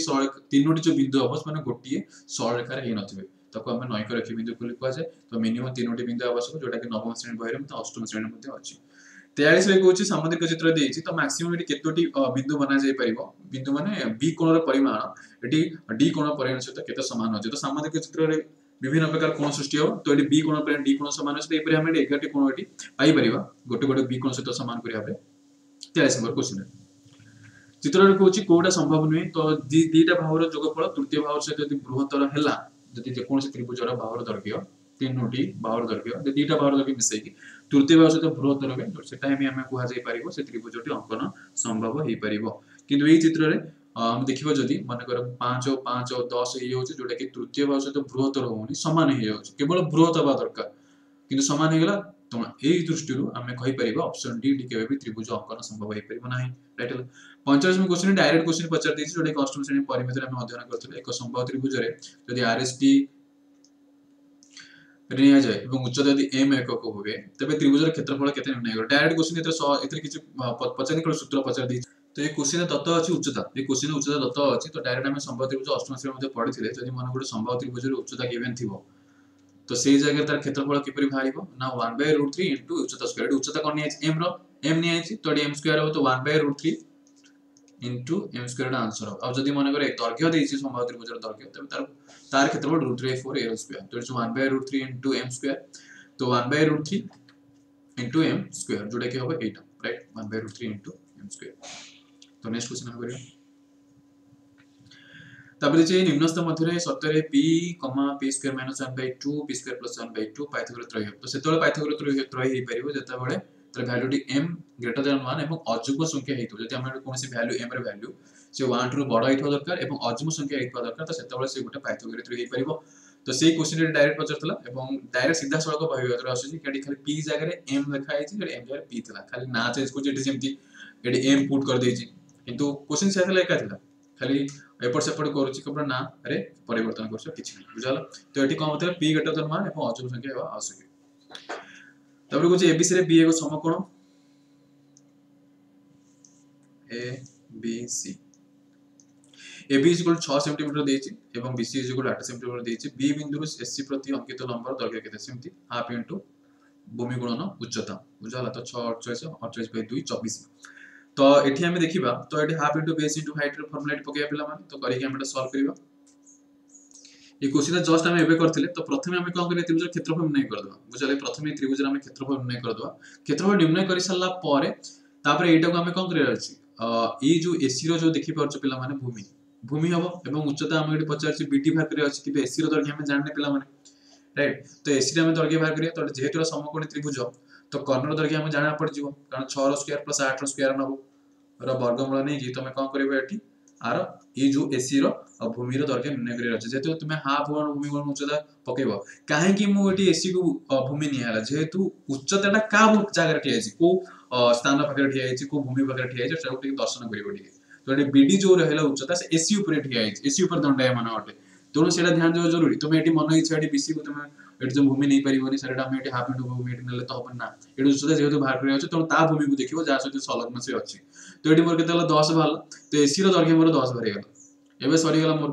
जो बिंदु हबस माने गोटिए सरल रेखा रे नथिबे ताको हम नैकरेखी बिंदु कहले कुआ जाय तो मिनिमम तीनोटी बिंदु आवश्यक जोटा कि नवम श्रेणी बहिरे मते अष्टम श्रेणी मध्ये अछि 43 रे कहूची सामुद्रिक चित्र देइछि तो मैक्सिमम एटी केतोटी बिंदु बना जाय परिबो बिंदु माने बी कोण रो परिमाण एटी डी कोण परिमाण सहित केते समान अछि तो सामुद्रिक चित्र रे विभिन्न प्रकार कोण सृष्टि हो तो एटी बी कोण पर डी कोण समान अछि एपरि हम 11 टी कोण एटी पाई परिबा गोटे गोटे बी कोण सहित समान करिया पे 43 नंबर क्वेश्चन चित्र रे कहूची कोडा संभव नै तो दीटा भावर जोगफल तृतीय भावर सहित यदि बृहत्तर हैला जदि जे कोनसे त्रिभुजर भावर दर्घ्य तीनोटी बाहुर दर्घ्य दीटा बाहुर दर्घ्य मिसेकी तृतीय बाहु सहित बृहत्तर है सेटा ही आम कह जापर से त्रिभुजटी अंकन संभव हो पार किंतु ये चित्र में देखिए जदि मनकर 5 5 10 हो जोटा कि तृतीय बाहु सहित बृहत्तर होनी सामान हो केवल बृहत हवा दरकार किंतु सामान होगा तुम यही दृष्टि आम कहीपर ऑप्शन डी केवे भी त्रिभुज अंकन संभव हो पार ना राइट 45 क्वेश्चन डायरेक्ट क्वेश्चन पचार देछि जोटा कि अष्टम श्रेणी परिमिति में अध्ययन करथिले एक संभव त्रिभुज रे यदि आरएसटी रिया जाए এবং উচ্চতা যদি m একক হবে তবে ত্রিভুজের ক্ষেত্রফল কেতে নির্ণয় করে ডাইরেক্ট কোশ্চেন এতে কিছু পচানি কোন সূত্র পচার দিছি তো এই কোশ্চেন দত্ত আছে উচ্চতা এই কোশ্চেন উচ্চতা দত্ত আছে তো ডাইরেক্ট আমি সম্ভব ত্রিভুজ অষ্টম শ্রেণী মধ্যে পড়িছিলে যদি মনে করে সম্ভব ত্রিভুজের উচ্চতা given থিবো তো সেই জায়গায় তার ক্ষেত্রফল কিপরি বাহারিবো না 1/√3 ইনটু উচ্চতা স্কয়ার উচ্চতা কোন নিয়েছি m র m নিয়েছি তো m স্কয়ার হবে তো 1/√3 into m square आंसर अब जदि मन करे दर्घ्य देछि संभव त्रिभुजर दर्घ्य तबे तार क्षेत्रफल √3/4 a स्क्वायर तो इट्स 1/√3 into m square तो 1/√3 into m square जोटा कि होबे 8 राइट 1/√3 into m square तो नेक्स्ट क्वेश्चन हम करिया तबे जे निम्नस्थ मध्य रे सत्य p, p square - 1/2 p square plus 1/2 Pythagoras त्रय तो सेतोले पाइथागोरस त्रय हे परिबो जेता बेले तर value T m greater than 1 एवं अजुग्म संख्या हेतु जति हमर कोनसी वैल्यू m रे वैल्यू से 1 रु बड़ हेतु दरकार एवं अजुग्म संख्या हेतु दरकार तो सेतबेले से गोटे पाइथागोरस त्रय हे परिबो तो सेही क्वेश्चन रे डायरेक्ट पचरतला एवं डायरेक्ट सीधा सड़क बहियतर आसी केडी खाली p जगह रे m लिखा आइछि एडी m जगह p थला खाली ना चेंज को जेडी जेमती एडी m पुट कर देछि किंतु क्वेश्चन से थला एका थला खाली एपट सेपट करूछि कपड़ा ना रे परिवर्तन करछ किछि नै बुझाला तो एटी कोन मतलब p ग्रेटर देन 1 एवं अजुग्म संख्या हेबा आवश्यक तबरे कुछ एबीसी रे बी एगो समकोण A B C AB is equal 6 centimetre देछि एवं BC इज इक्वल 8 सेंटीमीटर देछि बी बिंदु SC प्रति अंकित लंबर दर्घ्य केते सेमति हाफ इनटू भूमि गुणन उच्चता बुझाला तो 6 28 28 बाय 2 24 तो एठी हम देखिबा तो एठी half into base into height रे फॉर्मूला पकेया पिला माने तो करी के हम एटा सॉल्व करिबा ये क्वेश्चन जस्ट हम एबे करथिले तो प्रथमे हम कोन करिया त्रिभुज क्षेत्रफल निर्णय कर दबा बुझाले प्रथमे त्रिभुज हम क्षेत्रफल निर्णय कर दबा क्षेत्रफल निर्णय करि सल्ला पारे तापर एटा को हम कोन करिया अछि ए जो एसी रो जो देखि परछ पिला माने भूमि भूमि हबो एवं उच्चता हम एटी पचारछि बीटी भाग करिया अछि कि एसी रो दर्घ्य हम जानने पिला माने राइट तो एसी रे हम दर्घ्य भाग करिया तो जेहेतु समकोणी त्रिभुज तो कर्ण दर्घ्य हम जाना पड़ जिवो कारण 6 रो स्क्वायर प्लस 8 रो स्क्वायर नबो रो वर्गमूल नै कि तमे कोन करबो एटी आर ये जो एसी रो भूमि रो दर्घ्य निर्णय करिया अछि जेहेतु तुमे हाफ गुण भूमि गुण उच्चता पकेबो काहे कि मु एटी एसी को भूमि नि हला जेहेतु उच्चताटा का जगह रे ठिया अछि को स्थान पाखरे ठिया अछि को भूमि पाखरे ठिया अछि सेटा दर्शन करिवो ठीक तो एटी बीडी जो रहला उच्चता से एसी ऊपर ठिया अछि एसी ऊपर दंडायमान अटे तेणु सेटा ध्यान देवा जरूरी तुम एटी मन इच्छा एटी बीसी को तुम एटी जो भूमि नहीं परिबोनी सेटा हम एटी हाफ इनटू भूमि एटी नेले तो हबन ना एटी उच्चता जेहेतु बाहर करिया अछि तेणु ता भूमि को देखिबो जा सहित संलग्न से अछि तो एटी मोर केते 10 भाला तो एसी रो दर्घ्य मोर 10 भरि गेला एबे सरी गेला मोर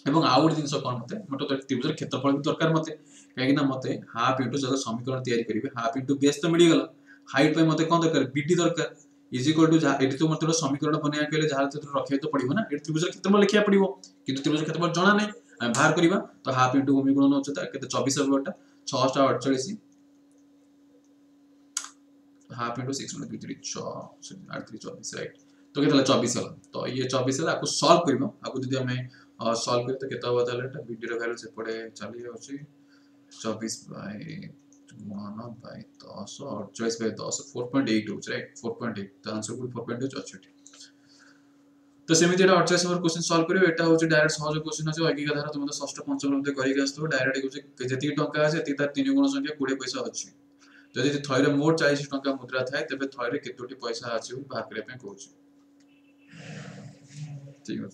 एवं आउ गोटे जिनस कौन मते मते तो त्रिभुज क्षेत्रफल भी दरकार मते कहीं मते हाफ इंटू जब समीकरण तैयारी करेंगे हाफ इंटू बेस तो मिल गला हाइट पे मते कौन दरकार बीडी दरकार इज इक्वल टू एटी तो मते समीकरण बनया के जहाँ रखे तो पड़ो ना ये त्रिभुज क्षेत्रफल लिखा पड़ो कि त्रिभुज क्षेत्रफल जना नहीं आम बाहर करवा तो हाफ इंटू भूमि गुणन उच्चता के 24 हटा 648 हाफ इंटू 6 2 3 6 8 3 24 राइट तो केतला 24 हला तो ये 24 हला आपको सॉल्व करबो आपको जदी हमें सॉल्व करे तो केता होबा ताले एटा बीडी रो वैल्यू से पड़े चली होची 24 बाय 1 बाय 10 और 24 बाय 10 4.8 होच राइट 4.8 तो आंसर को 4.8 अछि तो सेमिति एटा 88 नंबर क्वेश्चन सॉल्व करियो एटा होची डायरेक्ट सहज क्वेश्चन अछि ऐकिका धारा तुम तो षष्ठ पंचम मध्ये करिक आस्तो डायरेक्ट होची जति टंका আছে এতি তার 3 গুণ সংখ্যা 20 পয়সা ଅଛି যদি থয়রে মোট 40 टंका मुद्रा थाए तबे थयरे केतोटी पैसा अछि बाहर करे पे कहूची ठीक है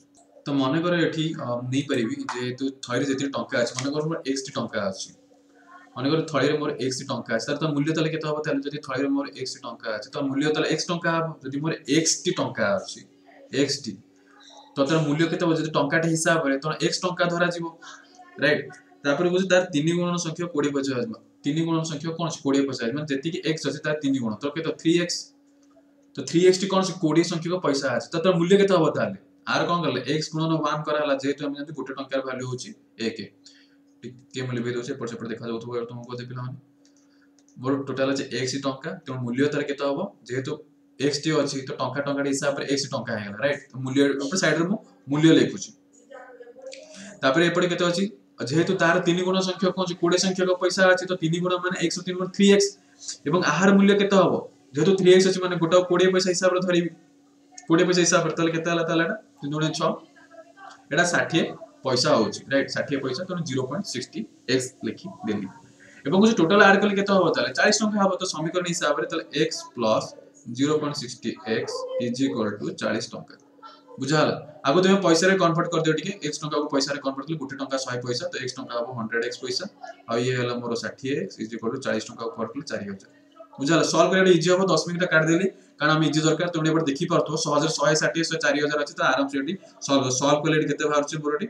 तो मन कर एठी नहीं परिबी जेतु थयरे जति टंका अछि मन कर मोर x टी टंका अछि मन कर थयरे मोर x टी टंका अछि तर तो मूल्य तले केते होबो ताले जति थयरे मोर x टी टंका अछि तो मूल्य तले x टंका जति मोर x टी टंका अछि x टी तो तर मूल्य केते हो जति टंकाटे हिसाब रे तो x टंका धरा जीवो राइट तापर बुझ तार 3 गुणन संख्या 20 50 आजमा 3 गुणन संख्या कोन 20 50 माने जति कि x अछि तार 3 गुण तो केते 3x तो 3x टी कोन 20 संख्या को पैसा अछि तो तर मूल्य केते होबो ताले आर कोन करले x गुणन 1 कराला जेतु हम जानते 1 टंका वैल्यू होची 1 के मूल्य भी दोसे पर देखा जाउथबो तुमको दे पिला माने मोर टोटल अछि x टंका तो मूल्य तार केते होबो जेतु x टी अछि तो टंका टंका हिसाब रे x टंका हे राइट तो मूल्य ऊपर साइड रे मु मूल्य लिखुची तापर एपडे केते अछि जेहेतु तार 3 गुण संख्या कोन 20 संख्या को पैसा अछि तो 3 गुण माने 1 3 गुण 3x एवं आहार मूल्य केते होबो जेहेतु 3x अछि माने गोटा 20 पैसा हिसाब रे धरिबी 20 पैसा हिसाब रे तले केते हला ताले 3 गुण 6 एटा 60 पैसा होची राइट 60 पैसा तो 0.60x लिखि देली एवं जो टोटल ऐड करले केते होबो ताले 40 टंका होबो तो समीकरण हिसाब रे ताले x + 0.60x = 40 टंका बुझाला आगो तुम पैसा रे कन्वर्ट कर दियो ठीक x टंका को पैसा रे कन्वर्ट करले 1 टंका 100 पैसा तो x टंका हो 100x पैसा आ ये हला मोर 60x = 40 टंका को कन्वर्ट करले 4000 बुझाला सॉल्व करे इजी हो 10 मिनिट काट देली कारण हम इजी दरकार तुम एबे देखि परतो सहज 160 100 4000 अछि तो आराम से एटी सॉल्व करले केते बाहरची मोर एटी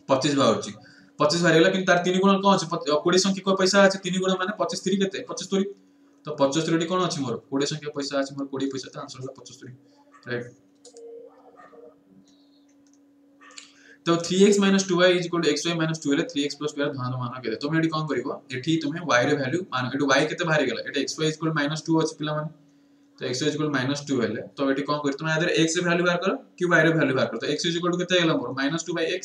25 बाहरची 25 बाहर गेला किंतु तार 3 गुण कोन अछि 20 संख्या को पैसा अछि 3 गुण माने 25 3 केते 75 तो 75 टी कोन अछि मोर 20 संख्या पैसा अछि मोर 20 पैसा तो आंसर होला 75 राइट तो 3x - 2y = xy - 2 ले 3x + 2 ध्यान मान के तो एठी कोन करिवो एठी तुमे y रे वैल्यू मान एठी y केते बाहर गेला एठी xy = -2 अछि पिला माने तो xy = -2 हेले तो एठी कोन करि तुमे आदर x रे वैल्यू बाहर करो कि y रे वैल्यू बाहर करो तो x = केते गेला मोर -2/x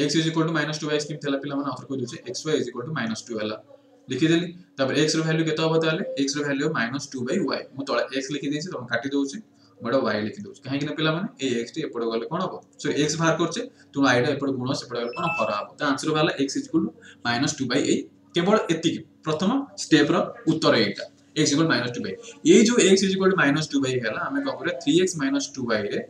x = -2/x किम थेला पिला माने आफर को दिछे xy = -2 हला लिखि देली तब x रे वैल्यू केते होबो ताले x रे वैल्यू -2/y मु तळे x लिखि देछि तो काटि दोछि बडा y लिखि दोछि काहे कि पिला माने ए x टी एपड गले कोन हो सॉरी x बाहर करछे तु y रे एपड गुण सेपड गले कोन हरा हो तो आंसर वाला x = -2/8 केवल एति प्रथम स्टेप रो उत्तर एटा x = -2/8 ए जो x = -2/8 हला हमें कहबरे 3x - 2y रे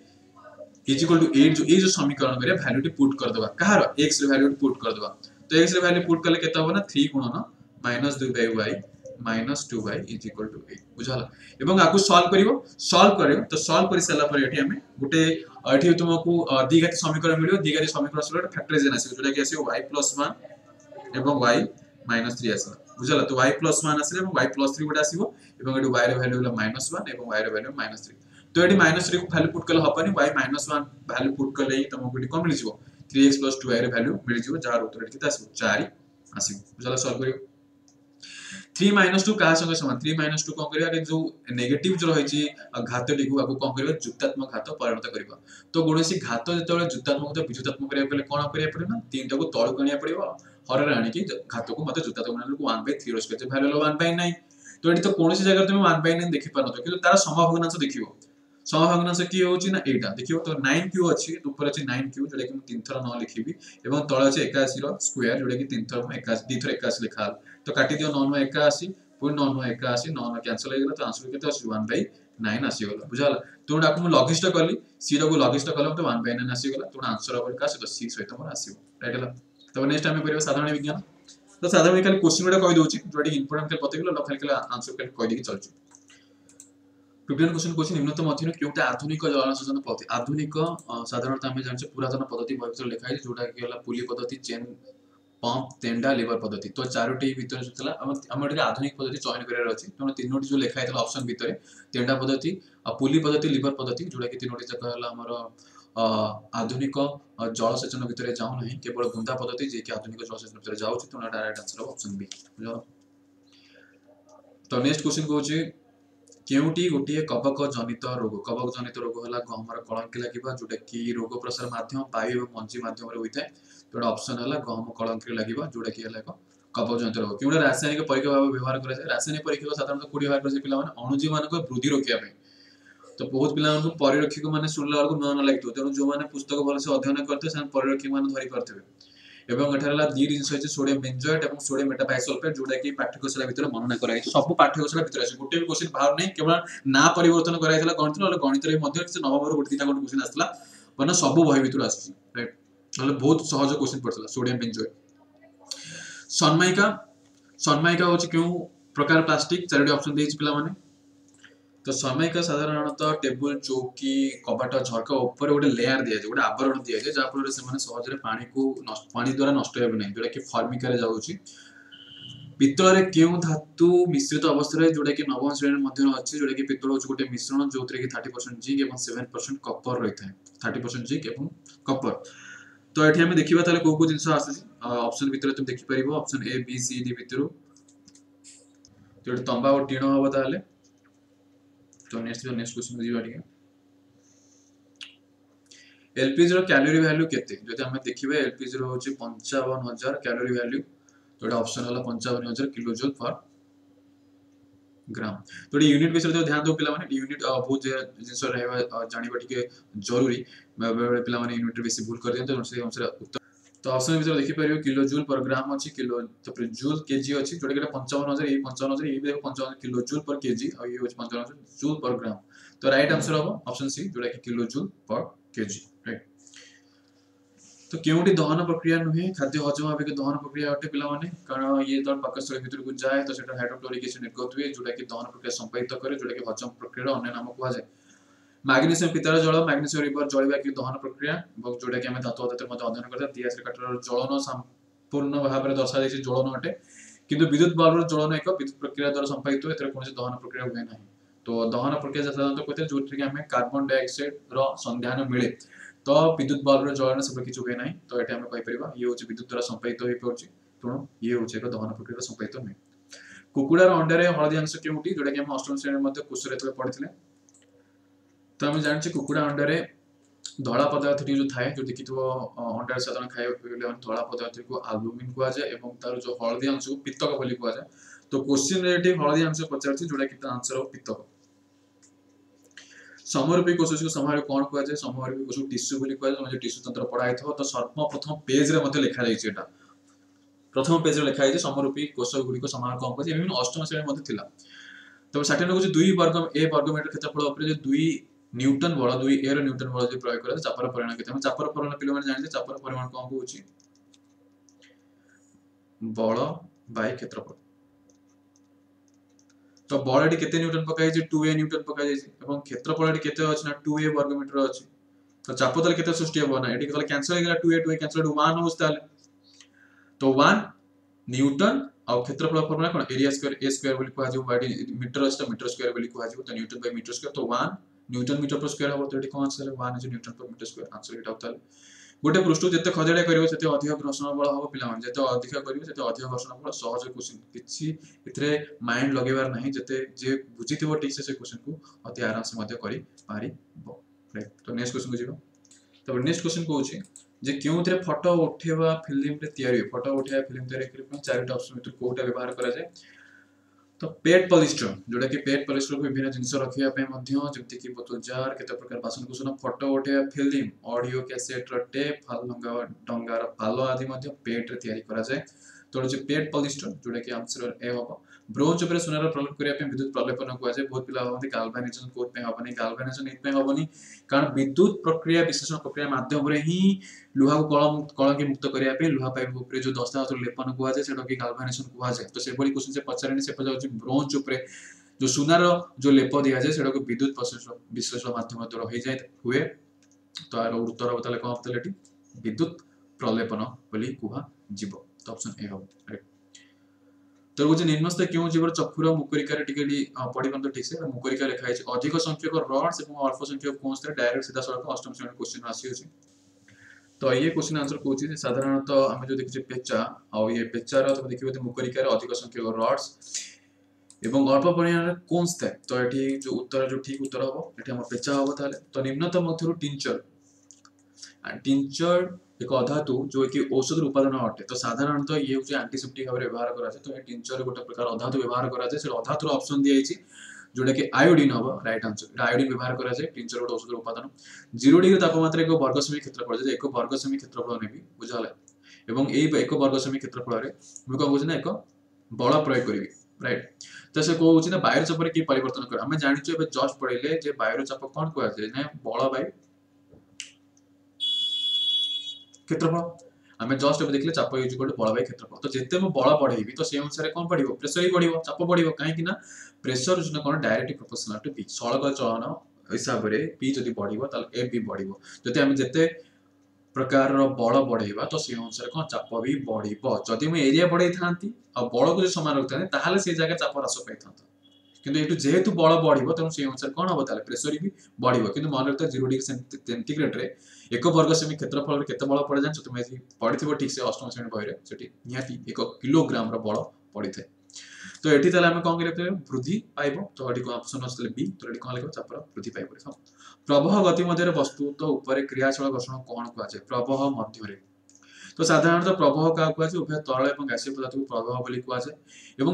= 8 जो ए जो समीकरण करे वैल्यू टी पुट कर देबा कहार x रे वैल्यू पुट कर देबा तो x रे वैल्यू पुट करले केता हो ना 3 गुणन -2/y -2y = 8 बुझाला एवं आकु सॉल्व करियो तो सॉल्व करि सला पर एठी हमें गुटे एठी तुमको द्विघाती समीकरण मिलियो द्विघाती समीकरण सले फैक्टराइजेशन आसी जोटा कि आसी y + 1 एवं y - 3 आसी बुझाला तो y + 1 आसी एवं y + 3 गुटे आसीबो एवं एठी y रे वैल्यू होला -1 एवं y रे वैल्यू -3 तो एठी -3 को वैल्यू पुट करले हपनी y -1 वैल्यू पुट करले तुमको एठी कोन मिलि जिवो 3x + 2y रे वैल्यू मिलि जिवो जार उत्तर एठी केते आसीबो 4 आसीबो बुझाला सॉल्व करियो 3 - 2 का संगे समान 3 - 2 कोन करिया के जो नेगेटिव जो रहिछि घात टिकु आगु कोन करियो जुक्तात्मक घात परिणत करिबा तो गुणसी घात जेतेबेले जुक्तात्मक तो विजुक्तात्मक करिया पले कोन करिया पड़े ना 3 टा को तळ कनिया पड़िबो हर रे आनी कि घात को मते जुक्तात्मक माने 1/3 स्क्वायर जे वैल्यू 1/9 तो एठी तो कोनसी जगह तुम 1/9 देखि पारनो तो किंतु तार समभग्नांश देखिबो समभग्नांश की होची ना एटा देखियो तो 9 क्यू अछि ऊपर अछि 9 क्यू जोटा कि हम 3 थर न लिखिबी एवं तळ अछि 81 रो स्क्वायर जोटा कि 3 थर 81 2 थर 81 लिखा तो काटी दियो 9 * 81 पुनी 9 * 81 9 कैंसिल हो गेला तो आंसर केते अछि 1/9 आसी गेला बुझाला तो डाक मु लॉगिस्ट कली सी रो को लॉगिस्ट कलम तो 1/9 आसी गेला तो आंसर ओवर का तो 6 सहित मोर आसीबो राइट हला तो नेक्स्ट टाइम करियो साधारण विज्ञान तो साधारण खाली क्वेश्चन गुडा कहि दोछि जोटी इंपोर्टेंट खाली बतैबिलो खाली आंसर खाली कहि दि चलछु प्रिवियस क्वेश्चन क्वेश्चन निम्नतम मध्य क्योंटा आधुनिक जलसेचन पद्धति आधुनिक साधारणतः आम जाने पुरातन पद्धति बही भर लिखाई जोटा कि पुली पद्धति चेन पंप तेंडा लिवर पद्धति तो चारोटी भितर जो आम आधुनिक पद्धति चयन करार अच्छी तेणु तीनोटी जो लिखाई ऑप्शन भितर तेंडा पद्धति पुली पद्धति लिवर पद्धति जोटा कि तीनोटी जाक आमर आधुनिक जलसेचन भितर जाऊना केवल बुंदा पद्धति जी आधुनिक जलसेचन भितर जाऊँगी तेणु डायरेक्ट आंसर हम ऑप्शन बी। तो नेक्स्ट क्वेश्चन कौन केउटी गोटे कवक जनित रोग है गहमर कलंकी लगे जोटा कि रोग प्रसार माध्यम वायु और मंजी मध्यम होता है तो ऑप्शन है गहम कलंकी लगे जोटा कि एक कवक जनित रोग क्यों रासायनिक परीक्षा भाव व्यवहार कराए रासायनिक परीक्षा साधारण कौटी व्यवहार कर पे अणुजीव मान वृद्धि रोकने तो बहुत पिला परिरक्षक मैंने शुणला बेलू नुआ न लगे तेणु जो मैंने पुस्तक भलसे अध्ययन करते परिरक्षक मैंने धरी पारे एवं एठार दी जिन अच्छे सोडियम बेंजोएट और सोडियम मेटाबाइसल्फेट जोटा कि पाठ्यकोशला भितर मनना कराई सब पाठ्यकोशला भितर अच्छे गोटे भी क्वेश्चन बाहर नहीं केवल ना परिवर्तन कराई गणित ना गणित नवम गोटे दिटा गोटे क्वेश्चन आसला वरना सब बही भितर आस राइट ना बहुत सहज क्वेश्चन पड़ता सोडियम बेंजोएट। सनमाइका सनमाइका हूँ क्यों प्रकार प्लास्टिक चारोटी ऑप्शन देती पे तो सनमाइका साधारणतः टेबुल चौकी कबाट झरका ऊपर गोटे लेयर दि जाए गोटे आवरण दि जाए जहाँफल से सहज पानी द्वारा नष्ट हो ना जोटा कि फर्मिका जाऊँगी। पितल क्यों धातु मिश्रित अवस्था जोटा कि नवम श्रेणी अच्छी जोटा कि पितल हूँ गोटे मिश्रण जो कि 30% जिंक और 7% कपर रही है 30% जिंक और कपर। तो ये आम देखा कौ कौ जिन आस ऑप्शन भितर तुम देखिपर option A B C D भितर तो तंबा और टीण हम ताले। तो नेक्स्ट क्वेश्चन जीवा ठीक एलपीजी कैलोरी वैल्यू केते जदि आम देखिए एलपीजी हूँ 55,000 कैलोरी वैल्यू जोटा ऑप्शन है 55,000 किलो जूल पर ग्राम। तो यूनिट विषय तो ध्यान दो पे यूनिट बहुत जिन जानवा टे जरूरी पे यूनिट बेसी भूल कर दिखाते उत्तर। तो ऑप्शन भर देखिपर किलो जूल पर ग्राम अच्छी किलो जूल केजी अच्छी जोटा कि 55,000 ये 55,000 ये 55 किलो जूल पर केजी और ये 55,000 जूल पर ग्राम। तो राइट आंसर हम ऑप्शन सी जोटा कि किलो जूल पर केजी राइट। तो क्योंटी दहन प्रक्रिया नुहे खाद्य हजम आवेग दहन प्रक्रिया अटे पे कारण ये जो पाकस्थली भितर को जाए तो हाइड्रोक्लोरिक एसिड निर्गत हुए जोटा कि दहन प्रक्रिया संपादित करे जोटा कि हजम प्रक्रिया अन्य नाम कहुए। मैग्नीशियम पितर जल मैग्नीशियम रिवर जलवा कि दहन प्रक्रिया जोटा कि धातु पदार्थ अध्ययन करता दियाश्री काठर जलन संपूर्ण भाव में दर्शा जलन अटे किंतु विद्युत बल्बर जलन एक विद्युत प्रक्रिया द्वारा संपादित हुए कौन दहन प्रक्रिया हुए ना। तो दहन प्रक्रिया साधारणतः कहते हैं जो कि आम कार्बन डाइऑक्साइड संधान मिले तो विद्युत बल्बर जलन सब किसी हुए ना। तो ये आम कहीपर ये हूँ विद्युत द्वारा संपादित हो पार्टी तेणु ये हूँ एक दहन प्रक्रिया संपादित नुहे। कुकुड़ार अंडार हलदी अंश क्योंटी जोटा कि अष्टम श्रेणी कोष पढ़ी तो आम जाने कुकुड़ा अंडार धला पदार्थ जो थाए जो देखी अंडार साधारण खाଇବା धला पदार्थ को आल्बुमिन कहुए और तार जो हलदी अंश को पित्तक बोली कहुए। तो क्वेश्चन हलदी अंश पचार जोटा कि आंसर हम पित्तक। समरूपी कोश को समूह कौन कहुए समरूपी कोश टिश्यू बोली कहुए टिश्यू तंत्र पढ़ाई तो सर्वप्रथम पेज रे लिखा जाइए प्रथम पेज रे लिखा समरूपी कोश गुड़िक समाहार कौन कहुए अष्टम श्रेणी थिला। तो सेकेंड हूँ दुई वर्ग ए वर्गमीटर क्षेत्रफल उपर दुई न्यूटन बल दुई ए न्यूटन बल जो प्रयोग करें चापर परिमाण के चापर परिमाण पे जाने चापर परिमाण कौन कौन बल बाय क्षेत्रफल। तो बल ये केते न्यूटन पकाई 2a न्यूटन पकाई क्षेत्रफल केते अछि ना 2a वर्गमीटर अछि। तो चाप तले केते सृष्टि हो ना एटी तले कैंसिल हो गला 2a कैंसिल 1 होस ताले तो 1 न्यूटन और क्षेत्रफल फॉर्मूला कोन एरिया स्क्वायर ए स्क्वायर बोली कहा जो बाडी मीटर अछि तो मीटर स्क्वायर बोली कहा जो तो न्यूटन बाय मीटर स्क्वायर तो 1 न्यूटन मीटर पर स्क्वायर हो तो eighty cone answer 1 is Newton पर मीटर स्क्वायर आंसर एटा होता है। गोटे पृष्ठ जते खदेड़ा करिवो सेते अधिक घर्षण बल हो पिला जते अधिक करिवो सेते अधिक घर्षण बल सहज क्वेश्चन किछि इथरे माइंड लगेबार नाही जते जे बुझिथिबो ठीक से क्वेश्चन को अति आराम से मध्य करि पारिबो राइट। तो नेक्स्ट क्वेश्चन को जीवा। तो नेक्स्ट क्वेश्चन कहूची जे क्यों थे फोटो उठेबा फिल्म रे तयारी फोटो उठेबा फिल्म तयारी करबा चारटा ऑप्शन में कोटा व्यवहार करा जाए। तो पेट पॉलिस्टर जोटा कि पेट पॉलिस्टर को विभिन्न जिनिस रखिया पे मध्य जति कि बोतल जार केते प्रकार बासन कुसन फोटो उठेबा फिल्म ऑडियो कैसेट रो टेप फाल डंगार फालो आदि मध्य पेट रे तयारी करा जाए। तो जो पेट पॉलिस्टर जोटा कि आंसर ए होबो। ब्रोंज ऊपर सोनार प्रलेप करिया पे विद्युत प्रलेपन को आजे बहुत पिला होते गाल्वानाइजेशन कोड पे होबनी गाल्वानाइजेशन इत पे होबनी कारण विद्युत प्रक्रिया विश्लेषण प्रक्रिया माध्यम रे ही लोहा को कलंकी मुक्त करिया पे लोहा पाइप ऊपर जो दस्ता लेपन को आजे सेटा कि गाल्वानाइजेशन को आजे। तो से बड़ी क्वेश्चन से पचारनी से पजाउची ब्रोंज ऊपर जो सुनार जो लेप दिया जाए सेटा को विद्युत विश्लेषण माध्यम द्वारा हो जाए हुए तो यार उत्तर हम ताले कौन ताले विद्युत प्रलेपन बोली कुहा जीव तो ऑप्शन ए हम राइट तो वो निम्नस्थ क्यों जीवर चक्षुर मुकुरिका पढ़ी तो ठीक से मुकुरिका लिखा है अधिक संख्यक रड्स और अल्प संख्यक कोन्स डायरेक्ट सीधा सड़क अष्टम श्रेणी क्वेश्चन आसी तो ये क्वेश्चन आंसर कहूँ साधारणतः आम जो देखिए पेचा आ ये पेचार तुम देखिए मुकुरिकार अधिक संख्यक रड्स एवं अल्प परिमाण कोन्स थाए तो ये जो उत्तर जो ठीक उत्तर हम ये पेचा हम ताले तो निम्नतम मध्य टिंचर टिंचर एक अधातु जो कि औषध उत्पादन अटे तो साधारणतः ये हूँ एंटीसेप्टिक भाव व्यवहार कराए तो ये टिंचर गोटे प्रकार अधातु व्यवहार कराए से अधातुर ऑप्शन दिखाई जोटा कि आयोडीन हम राइट आंसर आयोडीन व्यवहार कराए टिंचर गोटे औषध उत्पादन 0 डिग्री तापमात्रा एक वर्ग सेमी क्षेत्रफल एक वर्ग सेमी क्षेत्रफल नेबी बुझाला एवं यही एक वर्ग सेमी क्षेत्रफल मुझे कौन कहूँ एक बल प्रयोग करी राइट तो से कहूँ ना वायुर चाप कि परिवर्तन कर आम जाचु जस्ट पढ़े वायुर चाप कौन कहुए ना बल वायु क्षेत्रफल आम जस्ट देखिए चाप यूज कर बल वायु क्षेत्रफल तो जिते मैं बल बढ़ेबी तो से अनुसार कौन बढ़ प्रेसर ही बढ़ चाप बढ़ कहीं प्रेसर कौन डायरेक्ट प्रोपोर्शनल टू पी सड़क चलन हिसाब से पी जब बढ़ एफ भी बढ़ जदि आम जिते प्रकार बल बढ़ेगा तो से अनुसार कौन चाप भी बढ़ जदि मुझे एरिया बढ़ई था बल को जो समान रखता से जगह चाप ह्रास पाई था किंतु ये जेहेतु बल बढ़ तेणु से अनुसार कौन हम प्रेसर भी बढ़ कि मन रखता 0 डिग्री सेंटीग्रेड रे एक वर्ग सेमी क्षेत्रफल केते बल पड़े जान तुम पढ़ी ठीक से अष्टम श्रेणी बही से निहाती 1 किलोग्राम बल पड़ी थे तो ये आम कौन कर वृद्धि पाइब तो ये ऑप्शन आसले बी तो ये कौन लिख चापर वृद्धि पाइब प्रवाह गति मध्य वस्तु तो उपर क्रियाशील घर्षण कौन कहुए प्रवाह मध्य तो साधारणतः प्रवाह क्या कहुए उभय तरल और गैसीय पदार्थ को प्रवाह बोली कहुए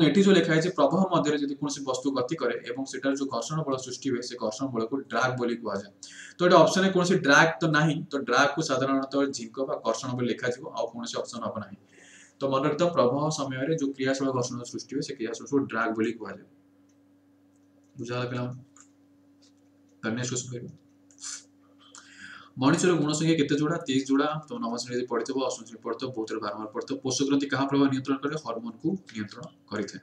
ये जो लिखाई प्रवाह मध्य यदि कौन वस्तु गति करे और सेटार जो घर्षण बल सृष्टि हुए से घर्षण बल को ड्रैग बोली कहुए तो ये ऑप्शन में कौन ड्रैग तो ना तो ड्रैग को साधारणतः झिंक घर्षण बोली लिखा कौन ऑप्शन हम ना तो मन रखता प्रवाह समय जो क्रियाशील घर्षण सृष्टि हुए से क्रियाशील को ड्रैग बोली कहुए बुझा पे नेक्स्ट क्वेश्चन मनुष्य गुण संख्या केते जोड़ा 30 जोड़ा तो नवम श्रेणी पढ़ी अष्टम श्रेणी पढ़ते बहुत बारंबार पढ़ते पोषक ग्रंथि क्या प्रभाव नियंत्रण करे हार्मोन को नियंत्रण करें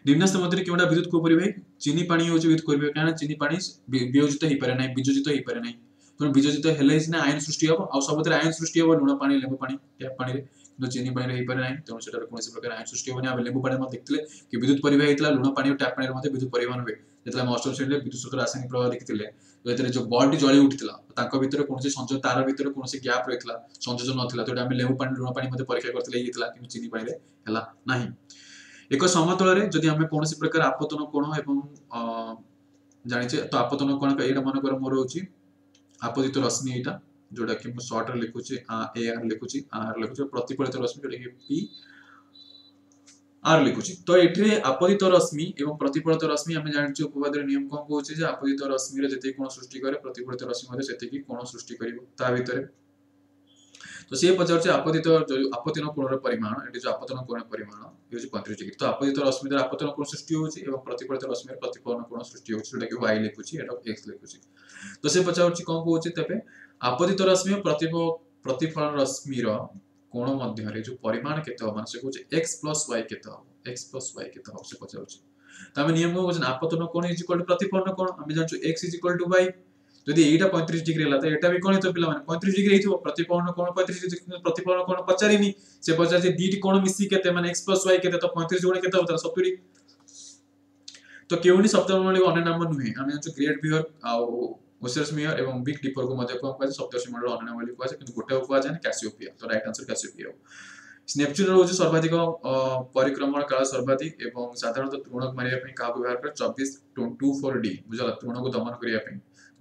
निम्नस्थ मध्य क्योंटा विद्युत को परिवे चीनी पानी हो विद्युत करेंगे क्या चीनी पानी वियोजित हो पारे ना वियोजित हो पारे ना तेणु वियोजित हेल्ले सिना आयन सृष्टि हम आ सब आयन सृष्टि हम लुण पानी लेंबू पानी टैप पानी किंतु चीनी पानी हो पारे ना तेणु से कौन प्रकार आयन सृष्टि हम आम लेंबू पानी देखते कि विद्युत परिवाह होता लुण पानी और टैप पानी विद्युत परिवहन हुए जो आम अष्टम श्रेणी विद्युत सूत्र रासायनिक प्रभाव देखते जो बल्ब जली उठा भर कौन संजोग तार भर कौन गैप रही संयोजन नाला तो आम लेंबू पानी लुण पानी परीक्षा करते चीनी पानी है एक समतल जदि आम कौन प्रकार आपतन कोण एवं जाचे तो आपतन कोण ये मन कर मोर हूँ आपतित रश्मि यहाँ जोटा कि मुझे सर्ट लिखुची ए आर लिखुची आर लिखुची प्रतिफलित रश्मि जोटा कि पी आर लिखुची तो ये आपतित रश्मि एवं प्रतिफलित रश्मि आम जानी उपवाद नियम कौन कहे आपतित रश्मि जी कौन सृष्टि करे प्रतिफलित रश्मि से कौन सृष्टि कर तो सी पचार आपतित आपतिन कोण परिमाण ये जो आपतन कोण परिमाण ये 35 डिग्री तो आपतित रश्मि द्वारा आपतन कोण सृष्टि होची एवं प्रतिफलित रश्मि प्रतिफलन कोण सृष्टि होची जोटा कि y लिखुची एटा x लिखुची तो से पचार कौन कहूँ तेबे आपतित रश्मि प्रतिफलन रश्मि कोण मध्य जो परिमाण केते हो माने से कहूँ x + y केते हो x + y केते हो से पचार तो आम नियम कौन आपतन कोण प्रतिफलन कोण आम जानछु x = y जदि एटा 35 डिग्री है तो एटा भी कौन तो पिला 35 डिग्री हो प्रतिफलन कोण 35 डिग्री प्रतिफलन कोण पचारिनी से पचार जे दीटी कोण मिसी केते माने x + y केते तो 35 गुणे केते होता 70 तो केउनी सप्तममंडली अन्य नाम नुहे हम जो ग्रेट बियर आ ओसिरस मेयर एवं बिग डिपर को मध्य को कहै सप्तममंडल अन्य नाम बोली कहै किंतु गोटे को जाने कैसियोपिया तो राइट आंसर कैसियोपिया नेपच्यून रो सर्वाधिक परिक्रमण काल सर्वाधिक एवं साधारणतः तृणक मारिया पे का व्यवहार कर 24d बुझला तृण को दमन करिया पे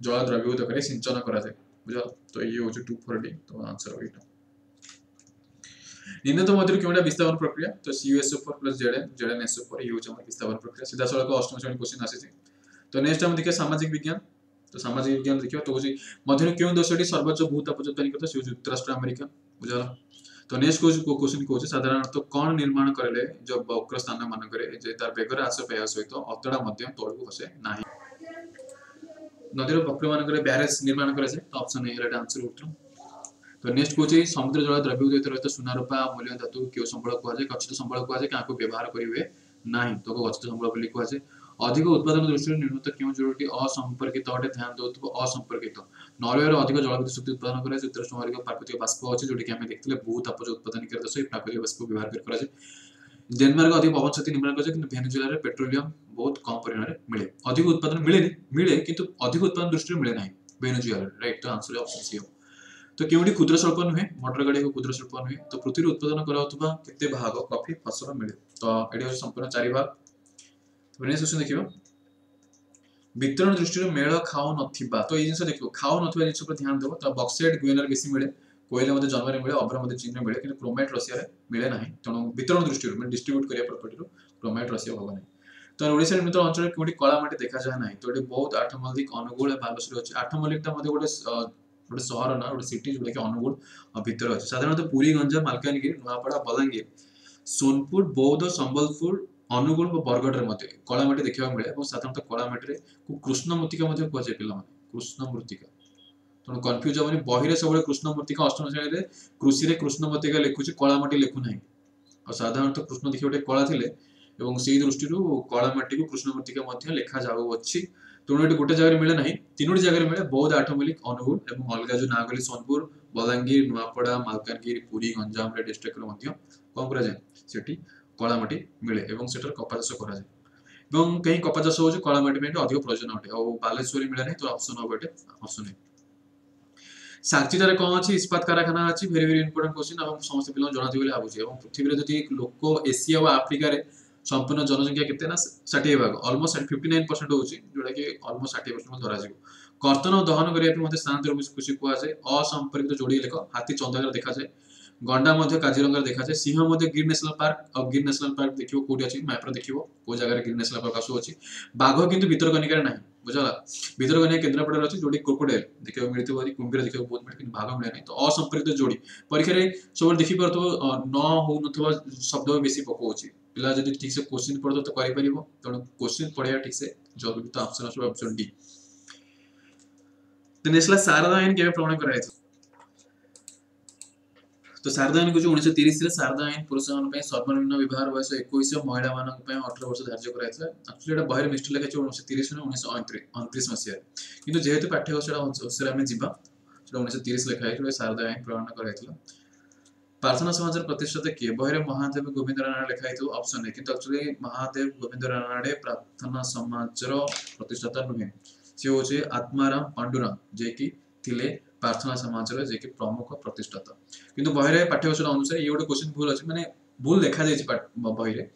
जल द्रवीभूत कर सिंचन करा जाए बुझला तो ये हो 24d तो आंसर हो एटा निम्नतम मध्य क्योंटा विस्थापन प्रक्रिया तो CuSO4 + ZnSO4 ये हो हमर विस्थापन प्रक्रिया सीधा सड़क अष्टम श्रेणी क्वेश्चन आसी तो नेक्स्ट हम देखिए सामाजिक विज्ञान तो सामाजिक विज्ञान देखियो तो मध्य क्यों देशटी सर्वोच्च भूतापजोत्तनिक तो संयुक्त राष्ट्र अमेरिका बुझला तो नेक्स्ट क्वेश्चन कहूँ साधारणतः कौन निर्माण करेले जो वक्र स्थान मान जे तार बेगर ह्रास पाइबा सहित अतड़ा तौक खसे ना नदीर वक्र मान ब्यारेज निर्माण कराए तो ऑप्शन ए आंसर उत्तर तो नेक्स्ट कहूँ समुद्र जल द्रवीभूत रहित सुना रूपा मूल्य धातु क्यों संबल कहुए गच्छित संबल कहुए क्या व्यवहार करेंगे ना तो गच्छित संबल बोली कहुए अधिक उत्पादन दृष्टि निर्मित केउं जोड़ीटी असंपर्कित अटे ध्यान देउथबो असंपर्कित नरवेयर अधिक जलविद्युत शक्ति उत्पादन करे युक्तराष्ट्र अमेरिका प्राकृतिक बाष्प अछि जोटी कि आमे देखथिले भूतापज उत्पादन कर देश प्राकृतिक बाष्प व्यवहार कर करा डेनमार्क अधिक पवन शक्ति निर्माण करे किंतु वेनेजुएला रे पेट्रोलियम बहुत कम परिमाण रे मिले अधिक उत्पादन मिले किंतु अधिक उत्पादन दृष्टि मिले नाही वेनेजुएला राइट तो आंसर ऑप्शन सी तो केउडी क्षुद्र शिल्प नुहे मोटर गाड़ी को क्षुद्र शिल्प नुहे तो पृथ्वी उत्पादन कराउतबा केते भाग कॉफी फसल मिले तो एडी संपूर्ण 4 भाग तो नेक्स्ट क्वेश्चन देखियो वितरण दृष्टि मेल खाओ नथिबा तो ये जिंस देखो खाओ नथिबा जिंस पर ध्यान देबो तो बॉक्साइट गुइनर बेसी मिले कोयला मध्ये जन्म रे मिले अभ्र मध्ये चीन रे मिले किंतु क्रोमाइट रशिया रे मिले नाही तणो वितरण दृष्टि में डिस्ट्रीब्यूट करिया प्रॉपर्टी रो क्रोमाइट रशिया होबो नाही तो ओडिसा रे मित्र अंचल कोडी कला माटी देखा जाय नाही तो एडी बहुत आठमल्लिक अनुगुण बालेश्वर अछि आठमल्लिक ता मध्ये गोटे शहर ना गोटे सिटी जोटा कि अनुगुण भीतर अछि साधारणतः पुरी गंजा मालकानगिरी नुआपड़ा बलांगीर सोनपुर बौद्ध संबलपुर अनुगुण और बरगढ़ मध्ये कला माटी देखा मिले और साधारणतः कला माटी रे कृष्ण मूर्तिका मध्ये कोजे पिला माने कृष्ण मूर्तिका तो कंफ्यूज होबनी बहिरे सब कृष्ण मूर्तिका अष्टम श्रेणी रे कृषि रे कृष्ण मूर्तिका लिखुची कला माटी लिखु नाही और साधारणतः कृष्ण देखि गोटे कला थिले एवं सेही दृष्टि रो कला माटी को कृष्ण मूर्तिका मध्ये लेखा जाउ अछि तो एटी गोटे जगह मिले नाही तीनोटी जगह मिले बौद्ध आठमल्लिक अनुगुण एवं अलगा जो नागली सोनपुर बलांगीर नुआपड़ा मालकानगिरी पुरी गंजाम रे डिस्ट्रिक्ट रो मध्ये कोन करा जाय सेठी कला माटी मिले एवं सेटर कपा चाष करा जाय एवं कहीं कपा चाष होची कला माटी में अधिक प्रयोजन अटे और बालेश्वरी मिले नहीं तो ऑप्शन हो बटे ऑप्शन है साक्षीदार कौन अछि इस्पात कारखाना अछि वेरी वेरी इंपोर्टेंट क्वेश्चन अब समस्त पिला जणा दिबले आबुची एवं पृथ्वी रे जति लोक एशिया व अफ्रीका रे संपूर्ण जनसंख्या केते ना 60 भाग ऑलमोस्ट 59% होची जोडा कि ऑलमोस्ट 60% में धरा जिवो कर्तन और दहन करिया पे मते स्थानांतर कृषि को आसे असंपर्कित जोड़ी लेख हाथी चंदागर देखा जाय गंडा मध्ये काजीरंगा देखा जाय सिंह मध्ये गिर नेशनल पार्क और गिर नेशनल पार्क देखियो कोडी अछि मैप रे देखियो को जगह रे गिर नेशनल पार्क आसु अछि बाघ किंतु भितरकनिका रे नाही बुझला भितरकनिका केंद्रापड़ा रे अछि जोडी क्रोकोडाइल देखियो मिलतो अछि कुंभीर देखियो बहुत मिले किंतु भाग मिले नाही तो असंपर्कित जोड़ी परीक्षा रे सब देखि परतो न हो नथवा शब्द बेसी पको अछि पिला जदि ठीक से क्वेश्चन पढतो तो करि परिबो तण क्वेश्चन पढिया ठीक से जरूरी तो ऑप्शन आसु ऑप्शन डी तो नेशनल शारदा आईन केबे प्रमाण कराय तो शारदा आईन को जो 1930 रे शारदा आईन पुरुष मान पे सर्वनिम्न विवाह वयस 21 महिला मान पे 18 वर्ष धार्य करायतला एक्चुअली एटा बाहर मिस्टर लेखा 1930 ने 1929 मसिया किंतु जेहेतु पाठ्य सेटा उसरे हम जिबा सेटा 1930 लेखा है शारदा आईन प्रमाण करायतला प्रार्थना समाज प्रतिष्ठाता किए बहिरे महादेव गोविंद राणा लेखा है ऑप्शन है किंतु एक्चुअली महादेव गोविंद राणा प्रार्थना समाज प्रतिष्ठाता नुहे से होचे आत्माराम पांडुरंग जे कि थिले प्रार्थना समाज रे जे कि प्रमुख प्रतिष्ठाता किंतु बहिरे पाठ्यक्रम अनुसार ये गोटे क्वेश्चन भूल अछि माने भूल देखा जाय छै बहिरे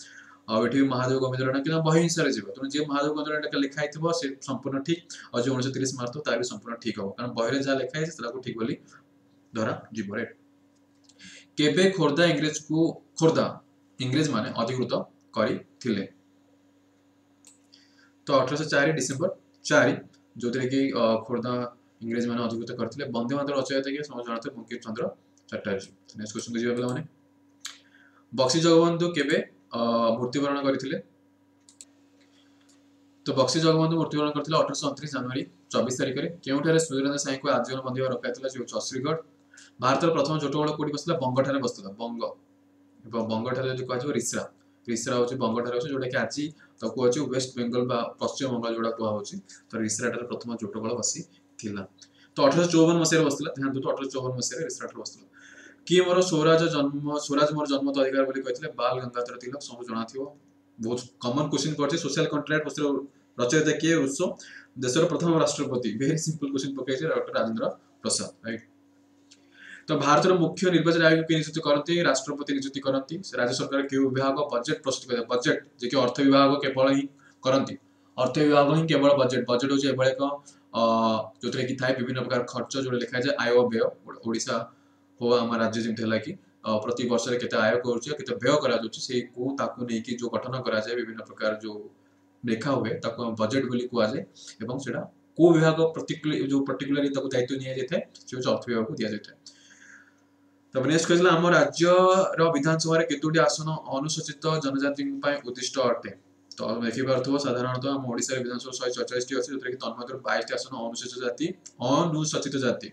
आ एठी महादेव गोविंद राणा किना बहि हिसाब रे जिवो तो जे महादेव गोविंद राणा लेखा हितबो से संपूर्ण ठीक और जो 1930 मारतो ता भी संपूर्ण ठीक हो कारण बहिरे जा लेखा है सेला को ठीक बोली धरा जिवो रे केबे खोर्धा इंग्रेज माने अधिकृत करी थिले तो 1804 डिसेंबर 4 जोतरे कि खोर्धा इंग्रेज माने अधिकृत करथिले वंदे मातरम रचयिता के समझ जानते बंकिम चंद्र चटर्जी नेक्स्ट क्वेश्चन बुझिबा पिला माने बक्सी जगबंधु केबे मृत्युवरण करथिले तो बक्सी जगबंधु मृत्युवरण करथिले 1829 जनवरी 24 तारिख रे केउठारे सुरेंद्र साई को आजीवन बंदी रखाइतला जे छश्रीगढ़ भारत प्रथम जोटगढ़ कोडी बसला बंग ठारे बसला बंग एवं बंग ठारे जदि कहजो रिसरा रिसरा होची बंग ठारे होची जोटा कि आजी तो को होची वेस्ट बंगाल बा पश्चिम बंगाल जोड़ा को होची तो रिसरा ठारे प्रथम जोटगढ़ बसी थिला तो 1854 मसिया बसला ध्यान दो 1854 मसिया रिसरा ठारे बसला कि मोर स्वराज मोर जन्म तो अधिकार बोली कहथिले बाल गंगाधर तिलक सब जणा थियो बहुत कॉमन क्वेश्चन पड़छ सोशल कॉन्ट्रैक्ट पत्र रचयिता के रुसो देशर प्रथम राष्ट्रपति वेरी सिंपल क्वेश्चन पकाई छै डॉक्टर राजेंद्र प्रसाद राइट तो भारत रो मुख्य निर्वाचन आयोग के नियुक्ति करते राष्ट्रपति नियुक्ति करते राज्य सरकार के विभाग बजट प्रस्तुत करे बजट जे कि अर्थ विभाग केवल ही करती अर्थ विभाग ही केवल बजट बजट होचे एबळे को जोतरे कि थाय विभिन्न प्रकार खर्च जो लिखा जाय आय व्यय ओडिसा हो हम राज्य जेम थला कि प्रति वर्ष रे केते आय करछ केते व्यय करा जाउछ से को ताकू नै कि जो गठन करा जाय विभिन्न प्रकार जो लेखा हुए ताकू बजट बोली को आजे एवं सेडा को विभाग पर्टिकुलरली ताकू दायित्व निया जेते से अर्थ विभाग को दिया जेते तब नेक्स्ट क्वेश्चन हम राज्य रो विधानसभा रे केतोटी आसन अनुसूचित जनजाति पय उद्दिष्ट अटे तो देखि पारथो साधारणतः हम ओडिसा रे विधानसभा 144 टी अछि जतरे कि तन्मध्य 22 टी आसन अनुसूचित जाति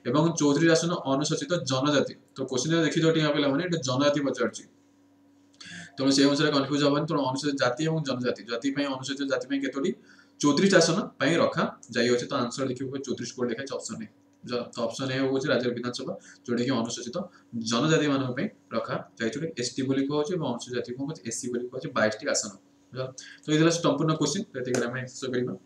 एवं 34 आसन अनुसूचित जनजाति तो क्वेश्चन देखि जोटी हम पिला माने जनजाति पचारछि तेणु से अनुसार कन्फ्यूज हेनी तेणु अनुसूचित जाति और जनजाति जाति अनुसूचित जाति केतोटी 34 आसन रखा जाइए तो आंसर देखिए 34 कोड लिखा ऑप्शन ए तो ऑप्शन ए हूँ राज्य विधानसभा जोटा कि अनुसूचित जनजाति मान रखा जाइए एसटी बोली कहूँ अनुसूचित जाति कहूँ एससी बोली कहूँ 22 आसन तो ये संपूर्ण क्वेश्चन शेष करवा।